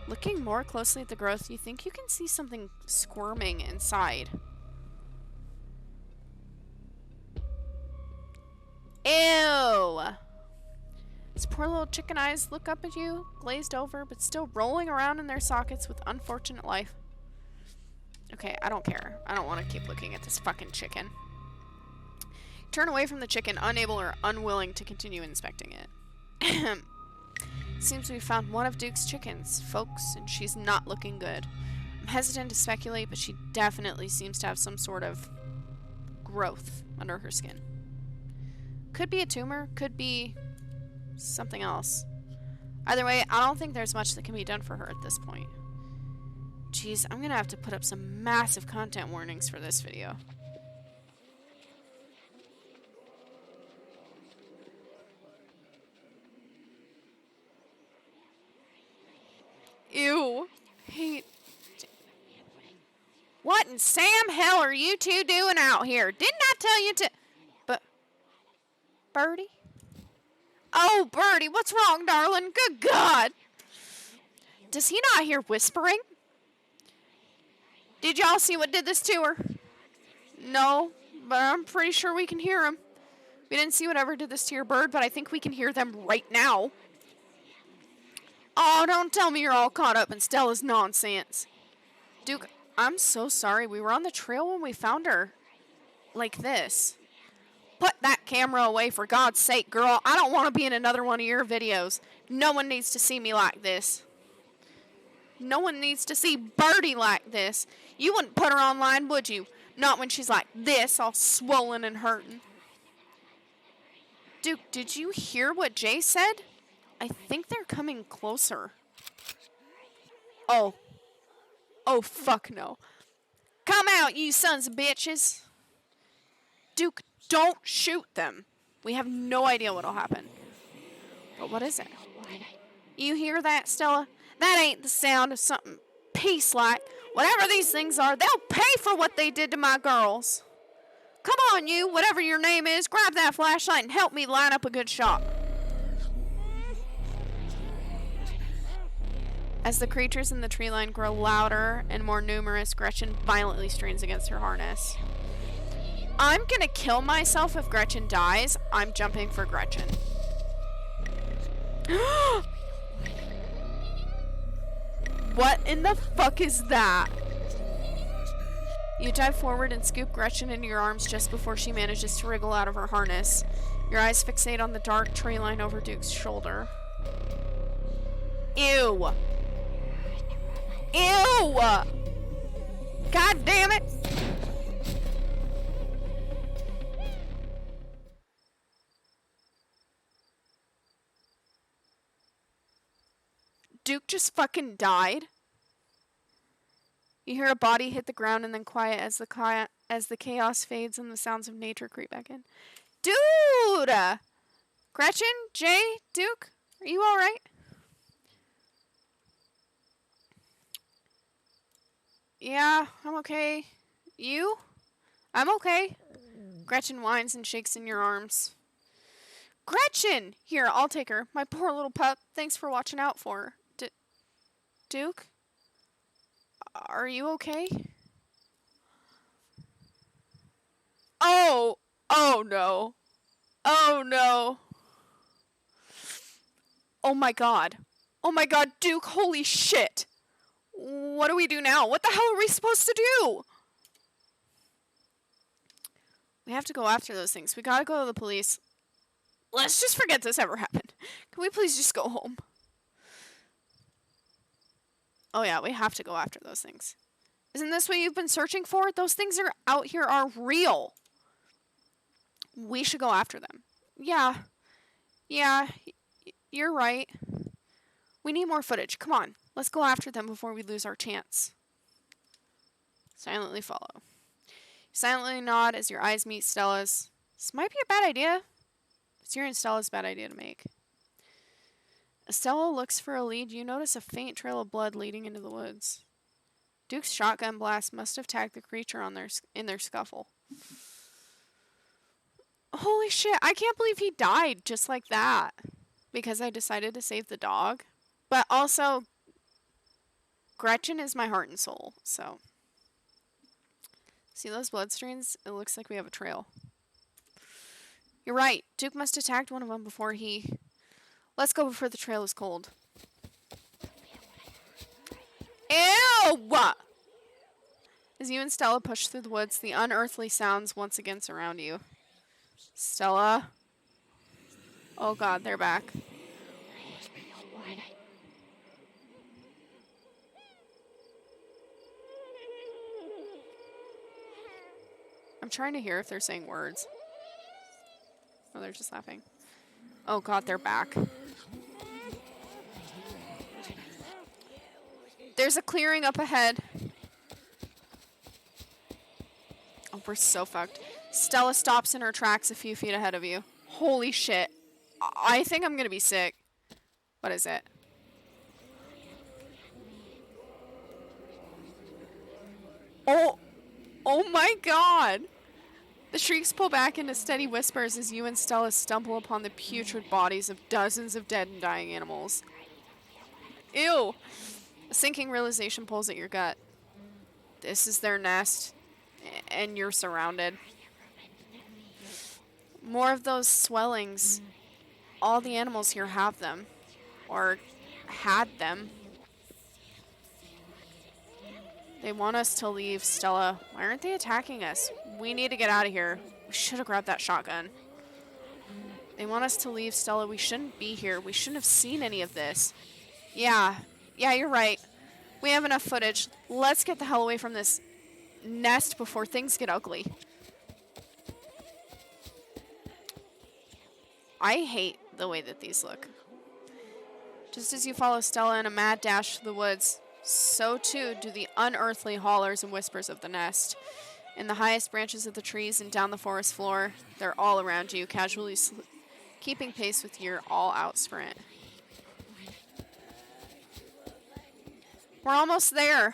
Speaker 1: Looking more closely at the growth, you think you can see something squirming inside. Ew! His poor little chicken eyes look up at you, glazed over, but still rolling around in their sockets with unfortunate life. Okay, I don't care. I don't want to keep looking at this fucking chicken. Turn away from the chicken, unable or unwilling to continue inspecting it. Seems we found one of Duke's chickens, folks, and she's not looking good. I'm hesitant to speculate, but she definitely seems to have some sort of growth under her skin. Could be a tumor, could be something else. Either way, I don't think there's much that can be done for her at this point. Jeez, I'm gonna have to put up some massive content warnings for this video. Ew. Hey. What in Sam hell are you two doing out here? Didn't I tell you to... But... Birdie? Oh, Birdie, what's wrong, darling? Good God. Does he not hear whispering? Did y'all see what did this to her? No, but I'm pretty sure we can hear him. We didn't see whatever did this to your bird, but I think we can hear them right now. Oh, don't tell me you're all caught up in Stella's nonsense. Duke, I'm so sorry. We were on the trail when we found her. Like this. Put that camera away, for God's sake, girl. I don't want to be in another one of your videos. No one needs to see me like this. No one needs to see Birdie like this. You wouldn't put her online, would you? Not when she's like this, all swollen and hurting. Duke, did you hear what Jay said? I think they're coming closer. Oh. Oh, fuck no. Come out, you sons of bitches. Duke, don't shoot them. We have no idea what'll happen. But what is it? You hear that, Stella? That ain't the sound of something peace-like. Whatever these things are, they'll pay for what they did to my girls. Come on, you, whatever your name is, grab that flashlight and help me line up a good shot. As the creatures in the tree line grow louder and more numerous, Gretchen violently strains against her harness. I'm gonna kill myself if Gretchen dies. I'm jumping for Gretchen. What in the fuck is that? You dive forward and scoop Gretchen into your arms just before she manages to wriggle out of her harness. Your eyes fixate on the dark tree line over Duke's shoulder. Ew! Ew! God damn it! Duke just fucking died. You hear a body hit the ground and then quiet as the chaos fades and the sounds of nature creep back in. Dude! Gretchen? Jay? Duke? Are you alright? Yeah, I'm okay. You? I'm okay. Gretchen whines and shakes in your arms. Gretchen! Here, I'll take her. My poor little pup. Thanks for watching out for her. Duke? Are you okay? Oh! Oh no. Oh no. Oh my god. Oh my god, Duke, holy shit! What do we do now? What the hell are we supposed to do? We have to go after those things. We gotta go to the police. Let's just forget this ever happened. Can we please just go home? Oh yeah, we have to go after those things. Isn't this what you've been searching for? Those things are out here are real. We should go after them. Yeah. Yeah, you're right. We need more footage. Come on. Let's go after them before we lose our chance. Silently follow. You silently nod as your eyes meet Stella's. This might be a bad idea. It's your and Stella's bad idea to make. As Stella looks for a lead, you notice a faint trail of blood leading into the woods. Duke's shotgun blast must have tagged the creature in their scuffle. Holy shit, I can't believe he died just like that. Because I decided to save the dog. But also, Gretchen is my heart and soul, so. See those bloodstains? It looks like we have a trail. You're right. Duke must have tagged one of them before he... Let's go before the trail is cold. Ew! As you and Stella push through the woods, the unearthly sounds once again surround you. Stella? Oh god, they're back. I'm trying to hear if they're saying words. Oh, they're just laughing. Oh god, they're back. There's a clearing up ahead. Oh, we're so fucked. Stella stops in her tracks a few feet ahead of you. Holy shit. I think I'm gonna be sick. What is it? Oh! Oh my god! The shrieks pull back into steady whispers as you and Stella stumble upon the putrid bodies of dozens of dead and dying animals. Ew! A sinking realization pulls at your gut. This is their nest, and you're surrounded. More of those swellings. All the animals here have them. Or had them. They want us to leave, Stella. Why aren't they attacking us? We need to get out of here. We should have grabbed that shotgun. They want us to leave, Stella. We shouldn't be here. We shouldn't have seen any of this. Yeah, you're right. We have enough footage. Let's get the hell away from this nest before things get ugly. I hate the way that these look. Just as you follow Stella in a mad dash through the woods, so too do the unearthly hollers and whispers of the nest. In the highest branches of the trees and down the forest floor, they're all around you, casually keeping pace with your all-out sprint. We're almost there.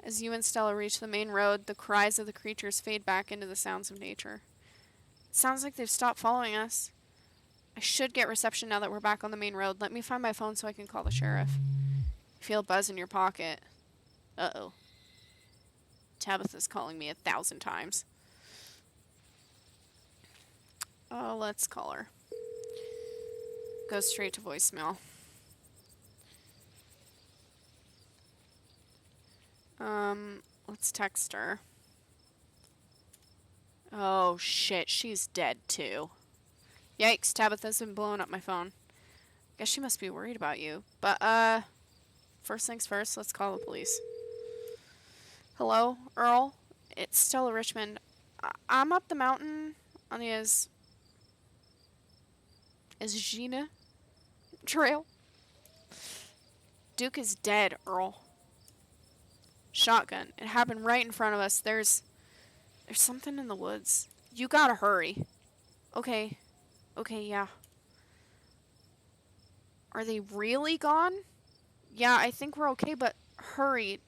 Speaker 1: As you and Stella reach the main road, the cries of the creatures fade back into the sounds of nature. It sounds like they've stopped following us. I should get reception now that we're back on the main road. Let me find my phone so I can call the sheriff. You feel a buzz in your pocket. Uh-oh. Tabitha's calling me 1,000 times. Oh, let's call her. Go straight to voicemail. Let's text her. Oh, shit. She's dead, too. Yikes, Tabitha's been blowing up my phone. Guess she must be worried about you. But, First things first, let's call the police. Hello, Earl? It's Stella Richmond. I'm up the mountain on the Gina trail. Duke is dead, Earl. Shotgun. It happened right in front of us. There's something in the woods. You gotta hurry. Okay, yeah. Are they really gone? Yeah, I think we're okay, but hurry.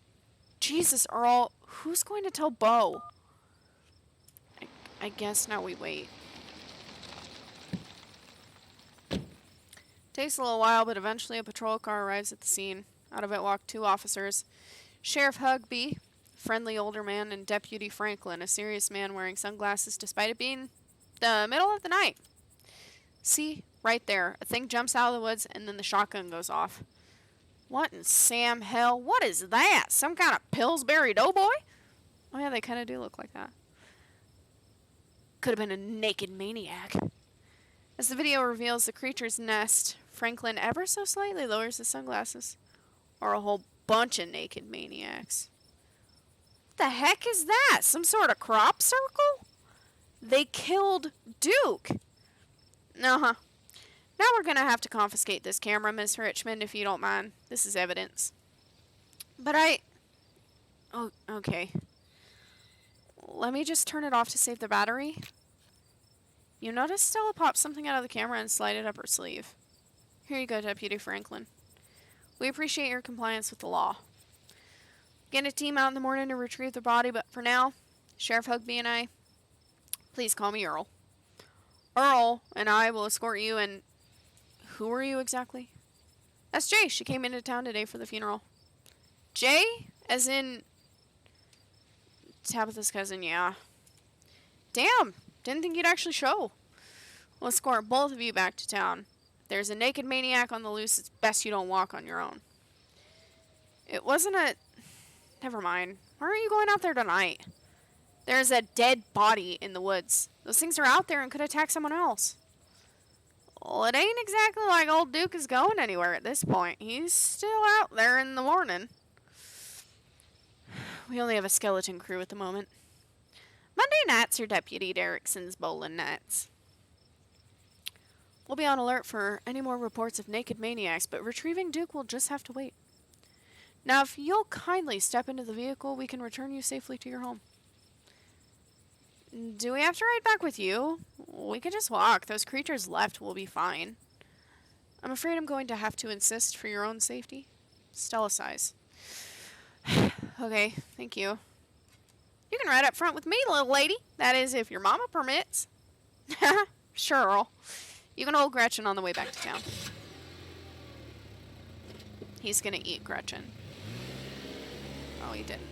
Speaker 1: Jesus, Earl, who's going to tell Bo? I guess now we wait. Takes a little while, but eventually a patrol car arrives at the scene. Out of it walk 2 officers. Sheriff Hugby, friendly older man, and Deputy Franklin, a serious man wearing sunglasses despite it being the middle of the night. See, right there, a thing jumps out of the woods and then the shotgun goes off. What in Sam hell? What is that? Some kind of Pillsbury Doughboy? Oh yeah, they kind of do look like that. Could have been a naked maniac. As the video reveals the creature's nest, Franklin ever so slightly lowers his sunglasses. Or a whole bunch of naked maniacs. What the heck is that? Some sort of crop circle? They killed Duke. Uh-huh. Now we're going to have to confiscate this camera, Miss Richmond, if you don't mind. This is evidence. But Oh, okay. Let me just turn it off to save the battery. You notice Stella popped something out of the camera and slide it up her sleeve. Here you go, Deputy Franklin. We appreciate your compliance with the law. Get a team out in the morning to retrieve the body, but for now, Sheriff Hugby and I, please call me Earl. Earl and I will escort you, and who are you exactly? That's Jay. She came into town today for the funeral. Jay? As in Tabitha's cousin, yeah. Damn, didn't think you'd actually show. We'll escort both of you back to town. If there's a naked maniac on the loose, it's best you don't walk on your own. It wasn't a... Never mind. Why aren't you going out there tonight? There's a dead body in the woods. Those things are out there and could attack someone else. Well, it ain't exactly like old Duke is going anywhere at this point. He's still out there in the morning. We only have a skeleton crew at the moment. Monday nights are Deputy Derrickson's bowling nights. We'll be on alert for any more reports of naked maniacs, but retrieving Duke will just have to wait. Now, if you'll kindly step into the vehicle, we can return you safely to your home. Do we have to ride back with you? We could just walk. Those creatures left will be fine. I'm afraid I'm going to have to insist for your own safety. Stella sighs. Okay, thank you. You can ride up front with me, little lady. That is, if your mama permits. Sure, Earl. You can hold Gretchen on the way back to town. He's gonna eat Gretchen. Oh, he didn't.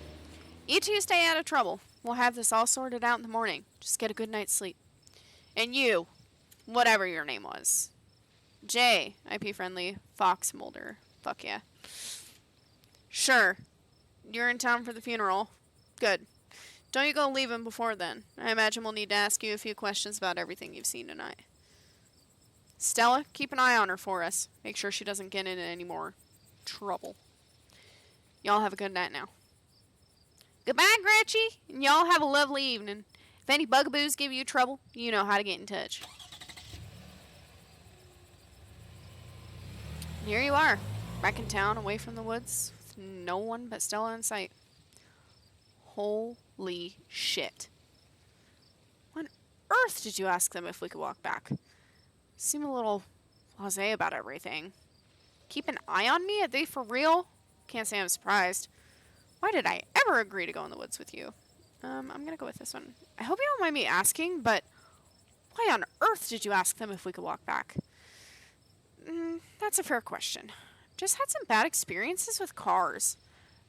Speaker 1: You two stay out of trouble. We'll have this all sorted out in the morning. Just get a good night's sleep. And you, whatever your name was. Jay, IP friendly, Fox Mulder. Fuck yeah. Sure. You're in town for the funeral. Good. Don't you go leave him before then. I imagine we'll need to ask you a few questions about everything you've seen tonight. Stella, keep an eye on her for us. Make sure she doesn't get into any more trouble. Y'all have a good night now. Goodbye, Gretchen, and y'all have a lovely evening. If any bugaboos give you trouble, you know how to get in touch. And here you are, back in town, away from the woods, with no one but Stella in sight. Holy shit. What on earth did you ask them if we could walk back? Seem a little blasé about everything. Keep an eye on me? Are they for real? Can't say I'm surprised. Why did I ever agree to go in the woods with you? I'm gonna go with this one. I hope you don't mind me asking, but why on earth did you ask them if we could walk back? That's a fair question. Just had some bad experiences with cars.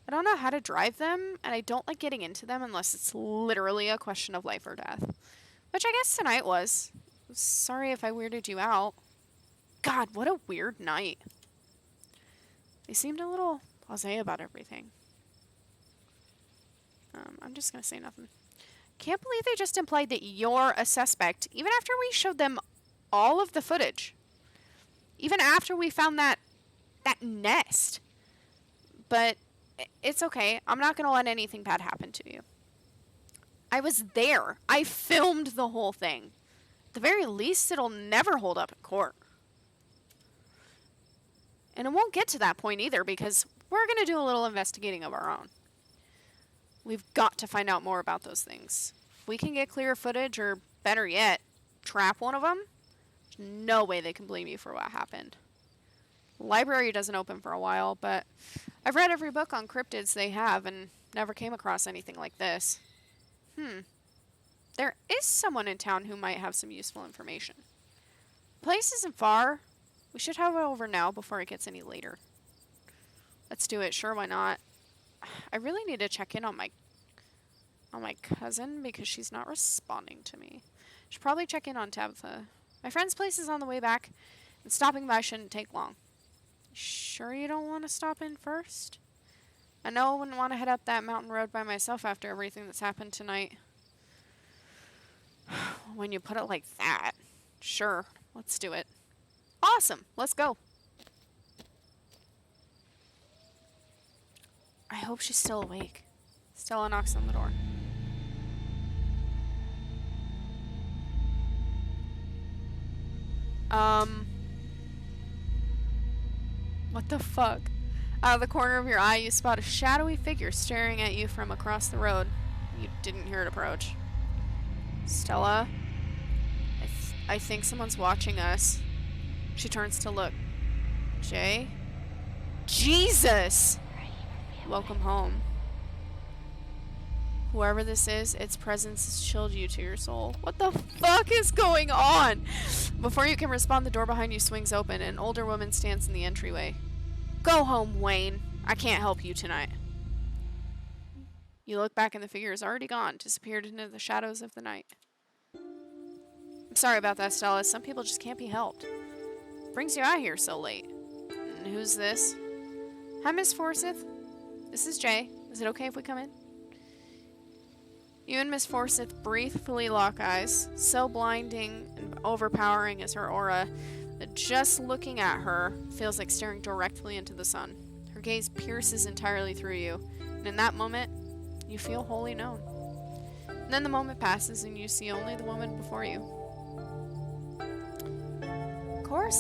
Speaker 1: I don't know how to drive them, and I don't like getting into them unless it's literally a question of life or death. Which I guess tonight was. Sorry if I weirded you out. God, what a weird night. They seemed a little blasé about everything. I'm just going to say nothing. Can't believe they just implied that you're a suspect, even after we showed them all of the footage. Even after we found that nest. But it's okay. I'm not going to let anything bad happen to you. I was there. I filmed the whole thing. At the very least, it'll never hold up in court. And it won't get to that point either because we're going to do a little investigating of our own. We've got to find out more about those things. If we can get clear footage, or better yet, trap one of them, there's no way they can blame you for what happened. The library doesn't open for a while, but I've read every book on cryptids they have and never came across anything like this. There is someone in town who might have some useful information. The place isn't far. We should have it over now before it gets any later. Let's do it. Sure, why not? I really need to check in on my cousin because she's not responding to me. Should probably check in on Tabitha. My friend's place is on the way back, and stopping by shouldn't take long. Sure you don't want to stop in first? I know I wouldn't want to head up that mountain road by myself after everything that's happened tonight. When you put it like that, sure, let's do it. Awesome, let's go. I hope she's still awake. Stella knocks on the door. What the fuck? Out of the corner of your eye, you spot a shadowy figure staring at you from across the road. You didn't hear it approach. Stella, I think someone's watching us. She turns to look. Jay? Jesus! Welcome home. Whoever this is, its presence has chilled you to your soul. What the fuck is going on? Before you can respond, the door behind you swings open. An older woman stands in the entryway. Go home, Wayne. I can't help you tonight. You look back and the figure is already gone, disappeared into the shadows of the night. I'm sorry about that, Stella. Some people just can't be helped. Brings you out here so late. And who's this? Hi, Miss Forsyth. This is Jay. Is it okay if we come in? You and Miss Forsyth briefly lock eyes. So blinding and overpowering is her aura that just looking at her feels like staring directly into the sun. Her gaze pierces entirely through you, and in that moment, you feel wholly known. And then the moment passes and you see only the woman before you.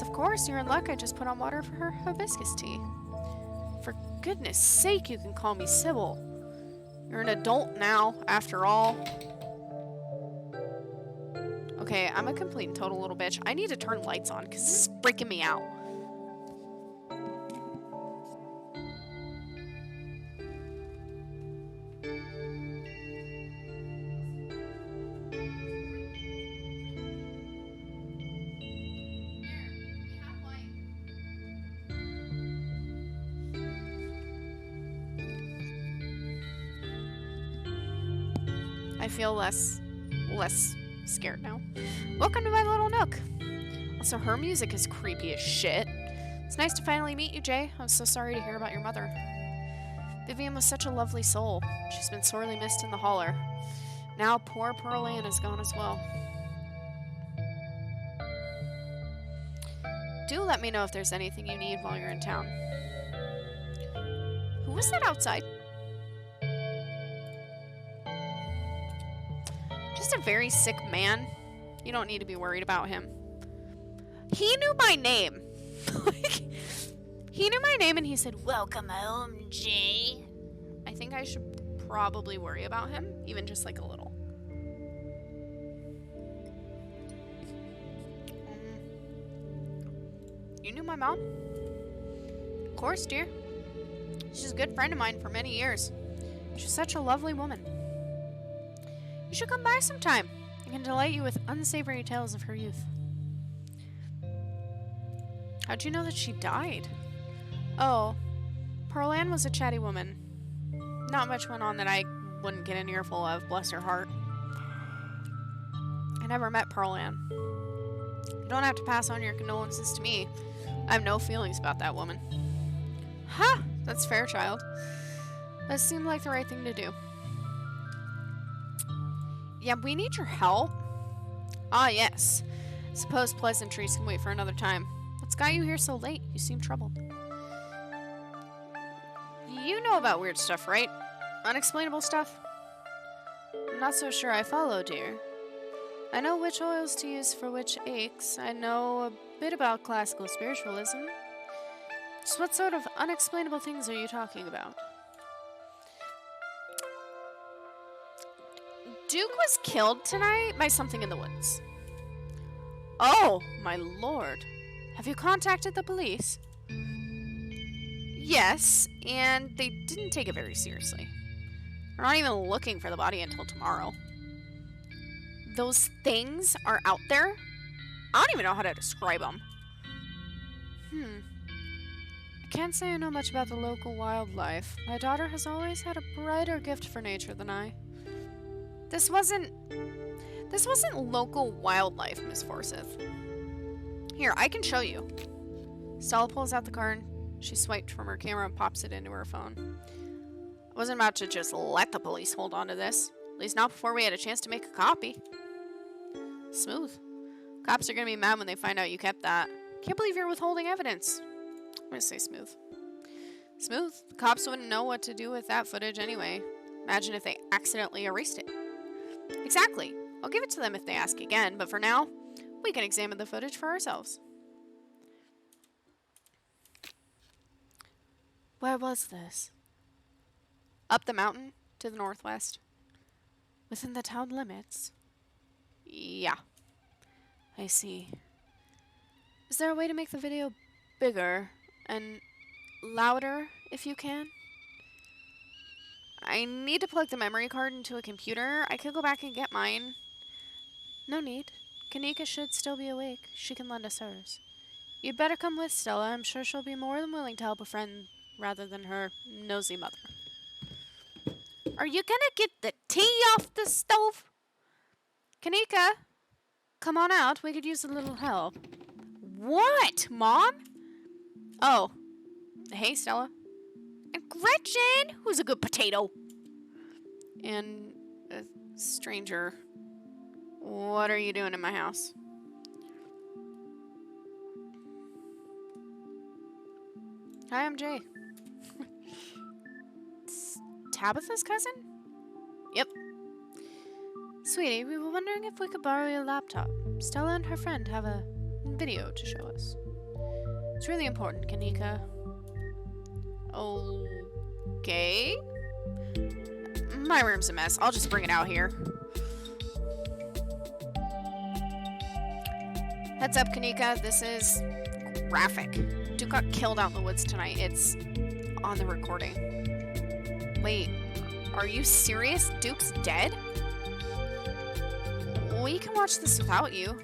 Speaker 1: Of course, you're in luck. I just put on water for her hibiscus tea. For goodness sake, you can call me Sybil. You're an adult now, after all. Okay, I'm a complete and total little bitch. I need to turn lights on, because this is freaking me out. I feel less scared now. Welcome to my little nook. Also, her music is creepy as shit. It's nice to finally meet you, Jay. I'm so sorry to hear about your mother. Vivian was such a lovely soul. She's been sorely missed in the holler. Now poor Pearl Ann is gone as well. Do let me know if there's anything you need while you're in town. Who was that outside? Just a very sick man. You don't need to be worried about him. He knew my name. He knew my name and he said, "Welcome home, Jay." I think I should probably worry about him, even just like a little. You knew my mom? Of course, dear. She's a good friend of mine for many years. She's such a lovely woman. You should come by sometime. I can delight you with unsavory tales of her youth. How'd you know that she died? Oh, Pearl Ann was a chatty woman. Not much went on that I wouldn't get an earful of, bless her heart. I never met Pearl Ann. You don't have to pass on your condolences to me. I have no feelings about that woman. Ha! That's fair, child. That seemed like the right thing to do. Yeah, we need your help. Ah, yes. Suppose pleasantries can wait for another time. What's got you here so late? You seem troubled. You know about weird stuff, right? Unexplainable stuff? I'm not so sure I follow, dear. I know which oils to use for which aches. I know a bit about classical spiritualism. Just what sort of unexplainable things are you talking about? Duke was killed tonight by something in the woods. Oh, my lord. Have you contacted the police? Yes, and they didn't take it very seriously. They're not even looking for the body until tomorrow. Those things are out there? I don't even know how to describe them. I can't say I know much about the local wildlife. My daughter has always had a brighter gift for nature than I. This wasn't local wildlife, Miss Forsyth. Here, I can show you. Stella pulls out the card. She swiped from her camera and pops it into her phone. I wasn't about to just let the police hold on to this. At least not before we had a chance to make a copy. Smooth. Cops are gonna be mad when they find out you kept that. Can't believe you're withholding evidence. I'm gonna say smooth. Smooth. The cops wouldn't know what to do with that footage anyway. Imagine if they accidentally erased it. Exactly. I'll give it to them if they ask again, but for now, we can examine the footage for ourselves. Where was this? Up the mountain to the northwest. Within the town limits? Yeah. I see. Is there a way to make the video bigger and louder if you can? I need to plug the memory card into a computer. I could go back and get mine. No need. Kanika should still be awake. She can lend us hers. You'd better come with, Stella. I'm sure she'll be more than willing to help a friend rather than her nosy mother. Are you gonna get the tea off the stove? Kanika, come on out. We could use a little help. What, Mom? Oh. Hey, Stella. And Gretchen, who's a good potato. And a stranger. What are you doing in my house? Hi, I'm Jay. Tabitha's cousin? Yep. Sweetie, we were wondering if we could borrow your laptop. Stella and her friend have a video to show us. It's really important, Kanika. Okay. My room's a mess. I'll just bring it out here. Heads up, Kanika. This is graphic. Duke got killed out in the woods tonight. It's on the recording. Wait, are you serious? Duke's dead? We can watch this without you.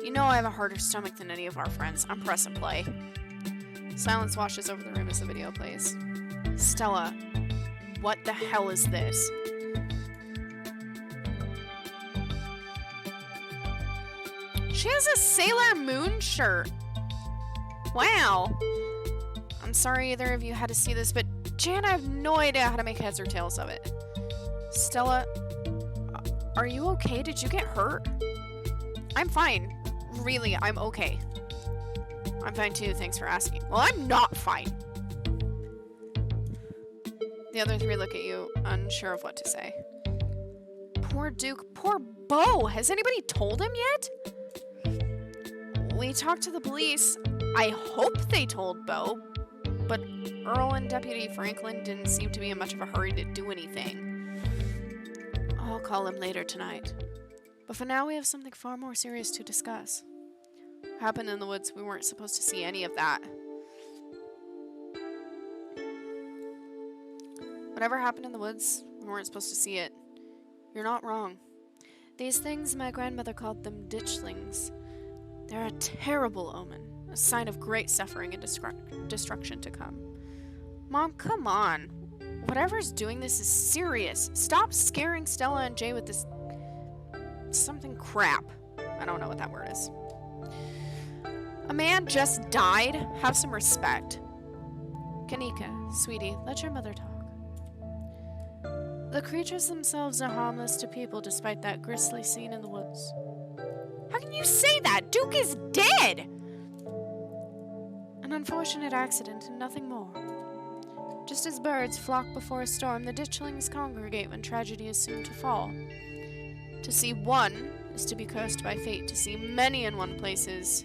Speaker 1: You know I have a harder stomach than any of our friends. I'm press and play. Silence washes over the room as the video plays. Stella, what the hell is this? She has a Sailor Moon shirt. Wow. I'm sorry either of you had to see this, but Jan, I have no idea how to make heads or tails of it. Stella, are you okay? Did you get hurt? I'm fine. Really, I'm okay. I'm fine too, thanks for asking. Well, I'm not fine. The other three look at you, unsure of what to say. Poor Duke, poor Beau. Has anybody told him yet? We talked to the police. I hope they told Beau, but Earl and Deputy Franklin didn't seem to be in much of a hurry to do anything. I'll call him later tonight. But for now, we have something far more serious to discuss. What happened in the woods, we weren't supposed to see any of that. Whatever happened in the woods, we weren't supposed to see it. You're not wrong. These things, my grandmother called them ditchlings. They're a terrible omen, a sign of great suffering and destruction to come. Mom, come on. Whatever's doing this is serious. Stop scaring Stella and Jay with this something crap. I don't know what that word is. A man just died. Have some respect. Kanika, sweetie, let your mother talk. The creatures themselves are harmless to people despite that grisly scene in the woods. How can you say that? Duke is dead! An unfortunate accident and nothing more. Just as birds flock before a storm, the ditchlings congregate when tragedy is soon to fall. To see one is to be cursed by fate. To see many in one place is...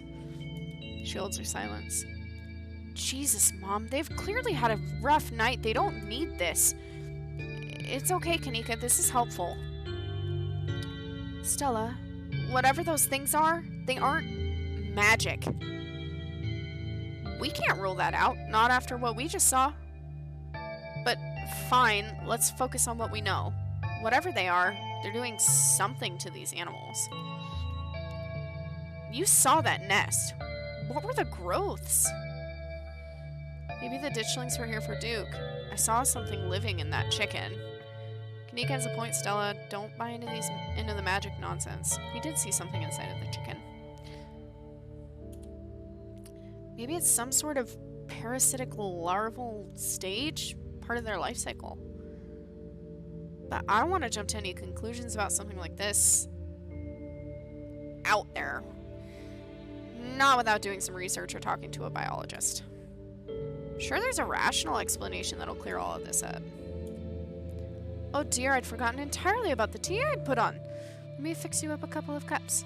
Speaker 1: She holds her silence. Jesus, Mom, they've clearly had a rough night. They don't need this. It's okay, Kanika. This is helpful. Stella, whatever those things are, they aren't magic. We can't rule that out, not after what we just saw. But fine, let's focus on what we know. Whatever they are, they're doing something to these animals. You saw that nest. What were the growths? Maybe the ditchlings were here for Duke. I saw something living in that chicken. Kanika has a point, Stella. Don't buy into the magic nonsense. We did see something inside of the chicken. Maybe it's some sort of parasitic larval stage, part of their life cycle. But I don't want to jump to any conclusions about something like this out there. Not without doing some research or talking to a biologist. Sure, there's a rational explanation that'll clear all of this up. Oh dear, I'd forgotten entirely about the tea I'd put on. Let me fix you up a couple of cups.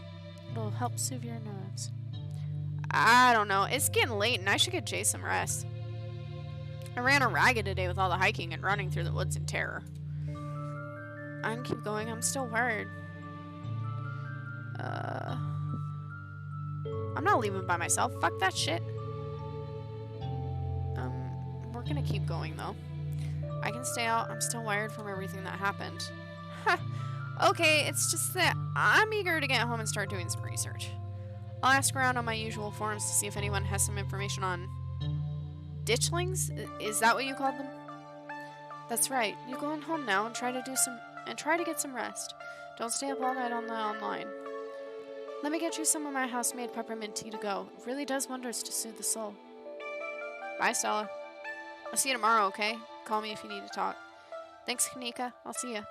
Speaker 1: It'll help soothe your nerves. I don't know. It's getting late and I should get Jay some rest. I ran a ragged today with all the hiking and running through the woods in terror. I can keep going. I'm still worried. I'm not leaving by myself. Fuck that shit. We're gonna keep going though. I can stay out. I'm still wired from everything that happened. Okay, it's just that I'm eager to get home and start doing some research. I'll ask around on my usual forums to see if anyone has some information on ditchlings. Is that what you called them? That's right. You go on home now and try to get some rest. Don't stay up all night on the online. Let me get you some of my house-made peppermint tea to go. It really does wonders to soothe the soul. Bye, Stella. I'll see you tomorrow, okay? Call me if you need to talk. Thanks, Kanika. I'll see you.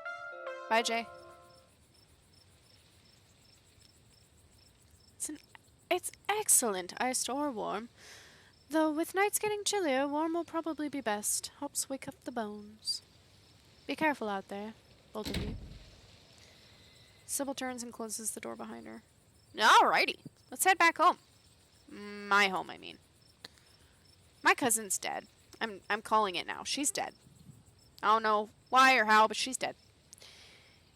Speaker 1: Bye, Jay. It's excellent iced or warm. Though with nights getting chillier, warm will probably be best. Helps wake up the bones. Be careful out there, both of you. Sybil turns and closes the door behind her. Alrighty, let's head back home. My home, I mean. My cousin's dead. I'm calling it now. She's dead. I don't know why or how, but she's dead.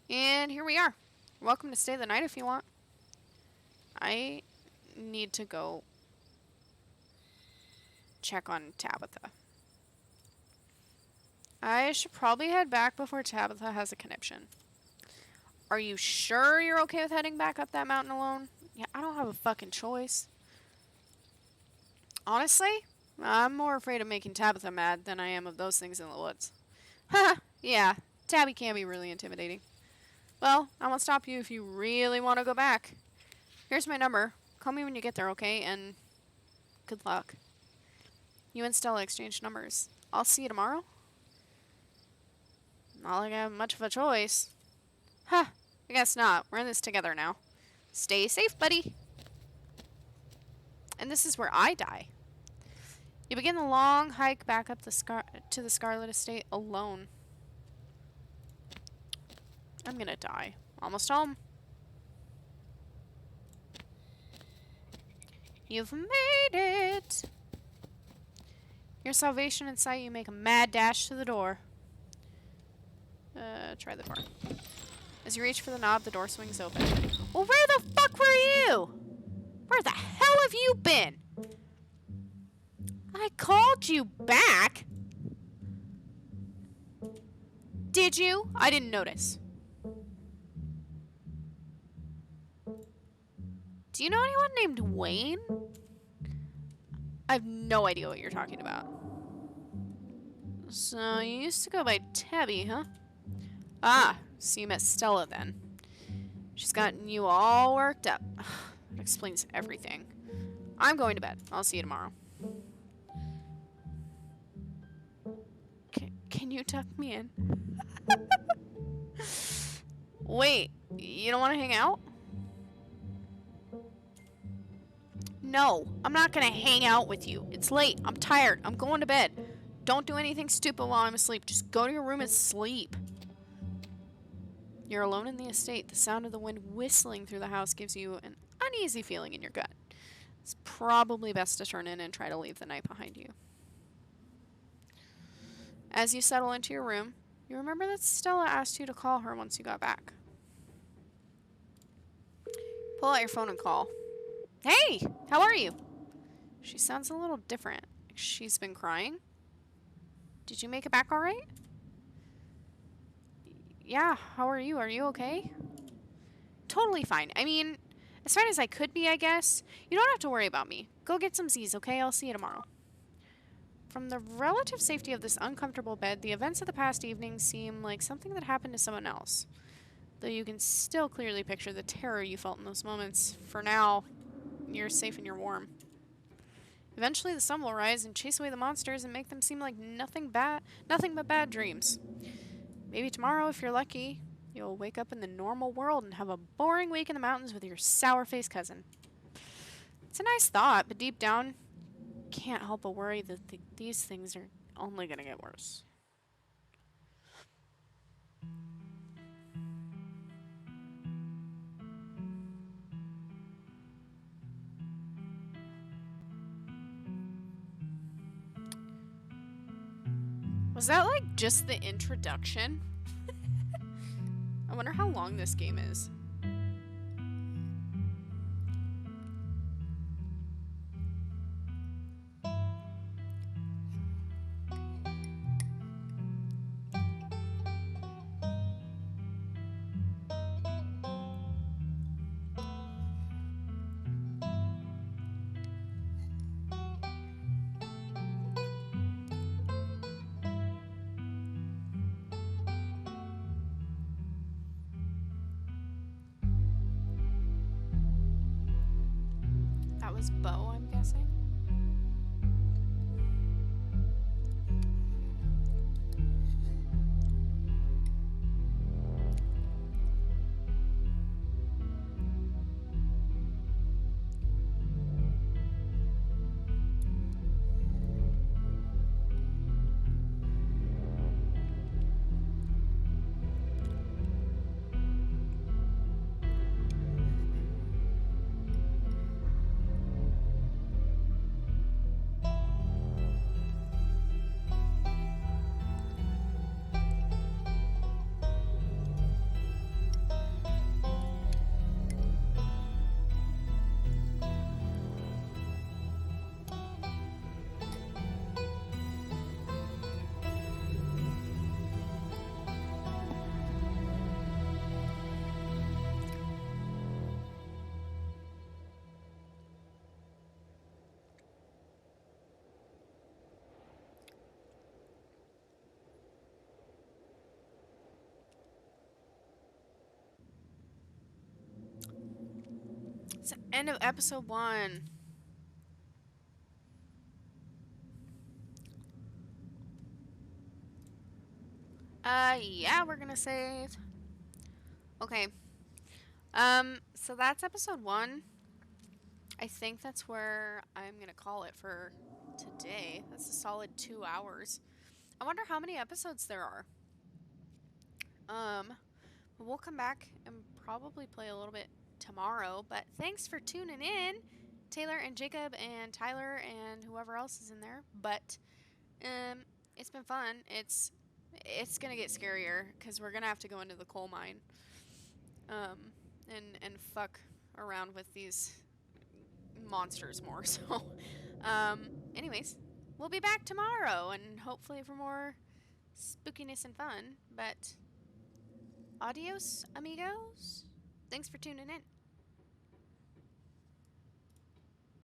Speaker 1: And here we are. You're welcome to stay the night if you want. I need to go check on Tabitha. I should probably head back before Tabitha has a conniption. Are you sure you're okay with heading back up that mountain alone? Yeah, I don't have a fucking choice. Honestly, I'm more afraid of making Tabitha mad than I am of those things in the woods. Haha, yeah, Tabby can be really intimidating. Well, I won't stop you if you really want to go back. Here's my number. Call me when you get there, okay? And good luck. You and Stella exchanged numbers. I'll see you tomorrow? Not like I have much of a choice. Huh, I guess not. We're in this together now. Stay safe, buddy. And this is where I die. You begin the long hike back up to the Scarlet estate alone. I'm gonna die. Almost home. You've made it. Your salvation in sight, you make a mad dash to the door. Try the door. As you reach for the knob, the door swings open. Well, where the fuck were you? Where the hell have you been? I called you back. Did you? I didn't notice. Do you know anyone named Wayne? I have no idea what you're talking about. So, you used to go by Tabby, huh? Ah, so you met Stella then. She's gotten you all worked up. That explains everything. I'm going to bed. I'll see you tomorrow. Can you tuck me in? Wait, you don't want to hang out? No, I'm not gonna hang out with you. It's late. I'm tired. I'm going to bed. Don't do anything stupid while I'm asleep. Just go to your room and sleep. You're alone in the estate. The sound of the wind whistling through the house gives you an uneasy feeling in your gut. It's probably best to turn in and try to leave the night behind you. As you settle into your room, you remember that Stella asked you to call her once you got back. Pull out your phone and call. Hey, how are you? She sounds a little different. She's been crying. Did you make it back all right? Yeah, how are you? Are you okay? Totally fine. I mean, as fine as I could be, I guess. You don't have to worry about me. Go get some Z's, okay? I'll see you tomorrow. From the relative safety of this uncomfortable bed, the events of the past evening seem like something that happened to someone else. Though you can still clearly picture the terror you felt in those moments. For now, you're safe and you're warm. Eventually the sun will rise and chase away the monsters and make them seem like nothing but bad dreams. Maybe tomorrow, if you're lucky, you'll wake up in the normal world and have a boring week in the mountains with your sour-faced cousin. It's a nice thought, but deep down, can't help but worry that these things are only going to get worse. Was that like just the introduction? I wonder how long this game is. That was Bo, I'm guessing. It's the end of episode 1. Yeah, we're gonna save. Okay. So that's episode 1. I think that's where I'm gonna call it for today. That's a solid 2 hours. I wonder how many episodes there are. We'll come back and probably play a little bit tomorrow, but thanks for tuning in, Taylor and Jacob and Tyler and whoever else is in there. But it's been fun. It's gonna get scarier because we're gonna have to go into the coal mine and fuck around with these monsters more. So anyways, we'll be back tomorrow and hopefully for more spookiness and fun. But adios, amigos. Thanks for tuning in.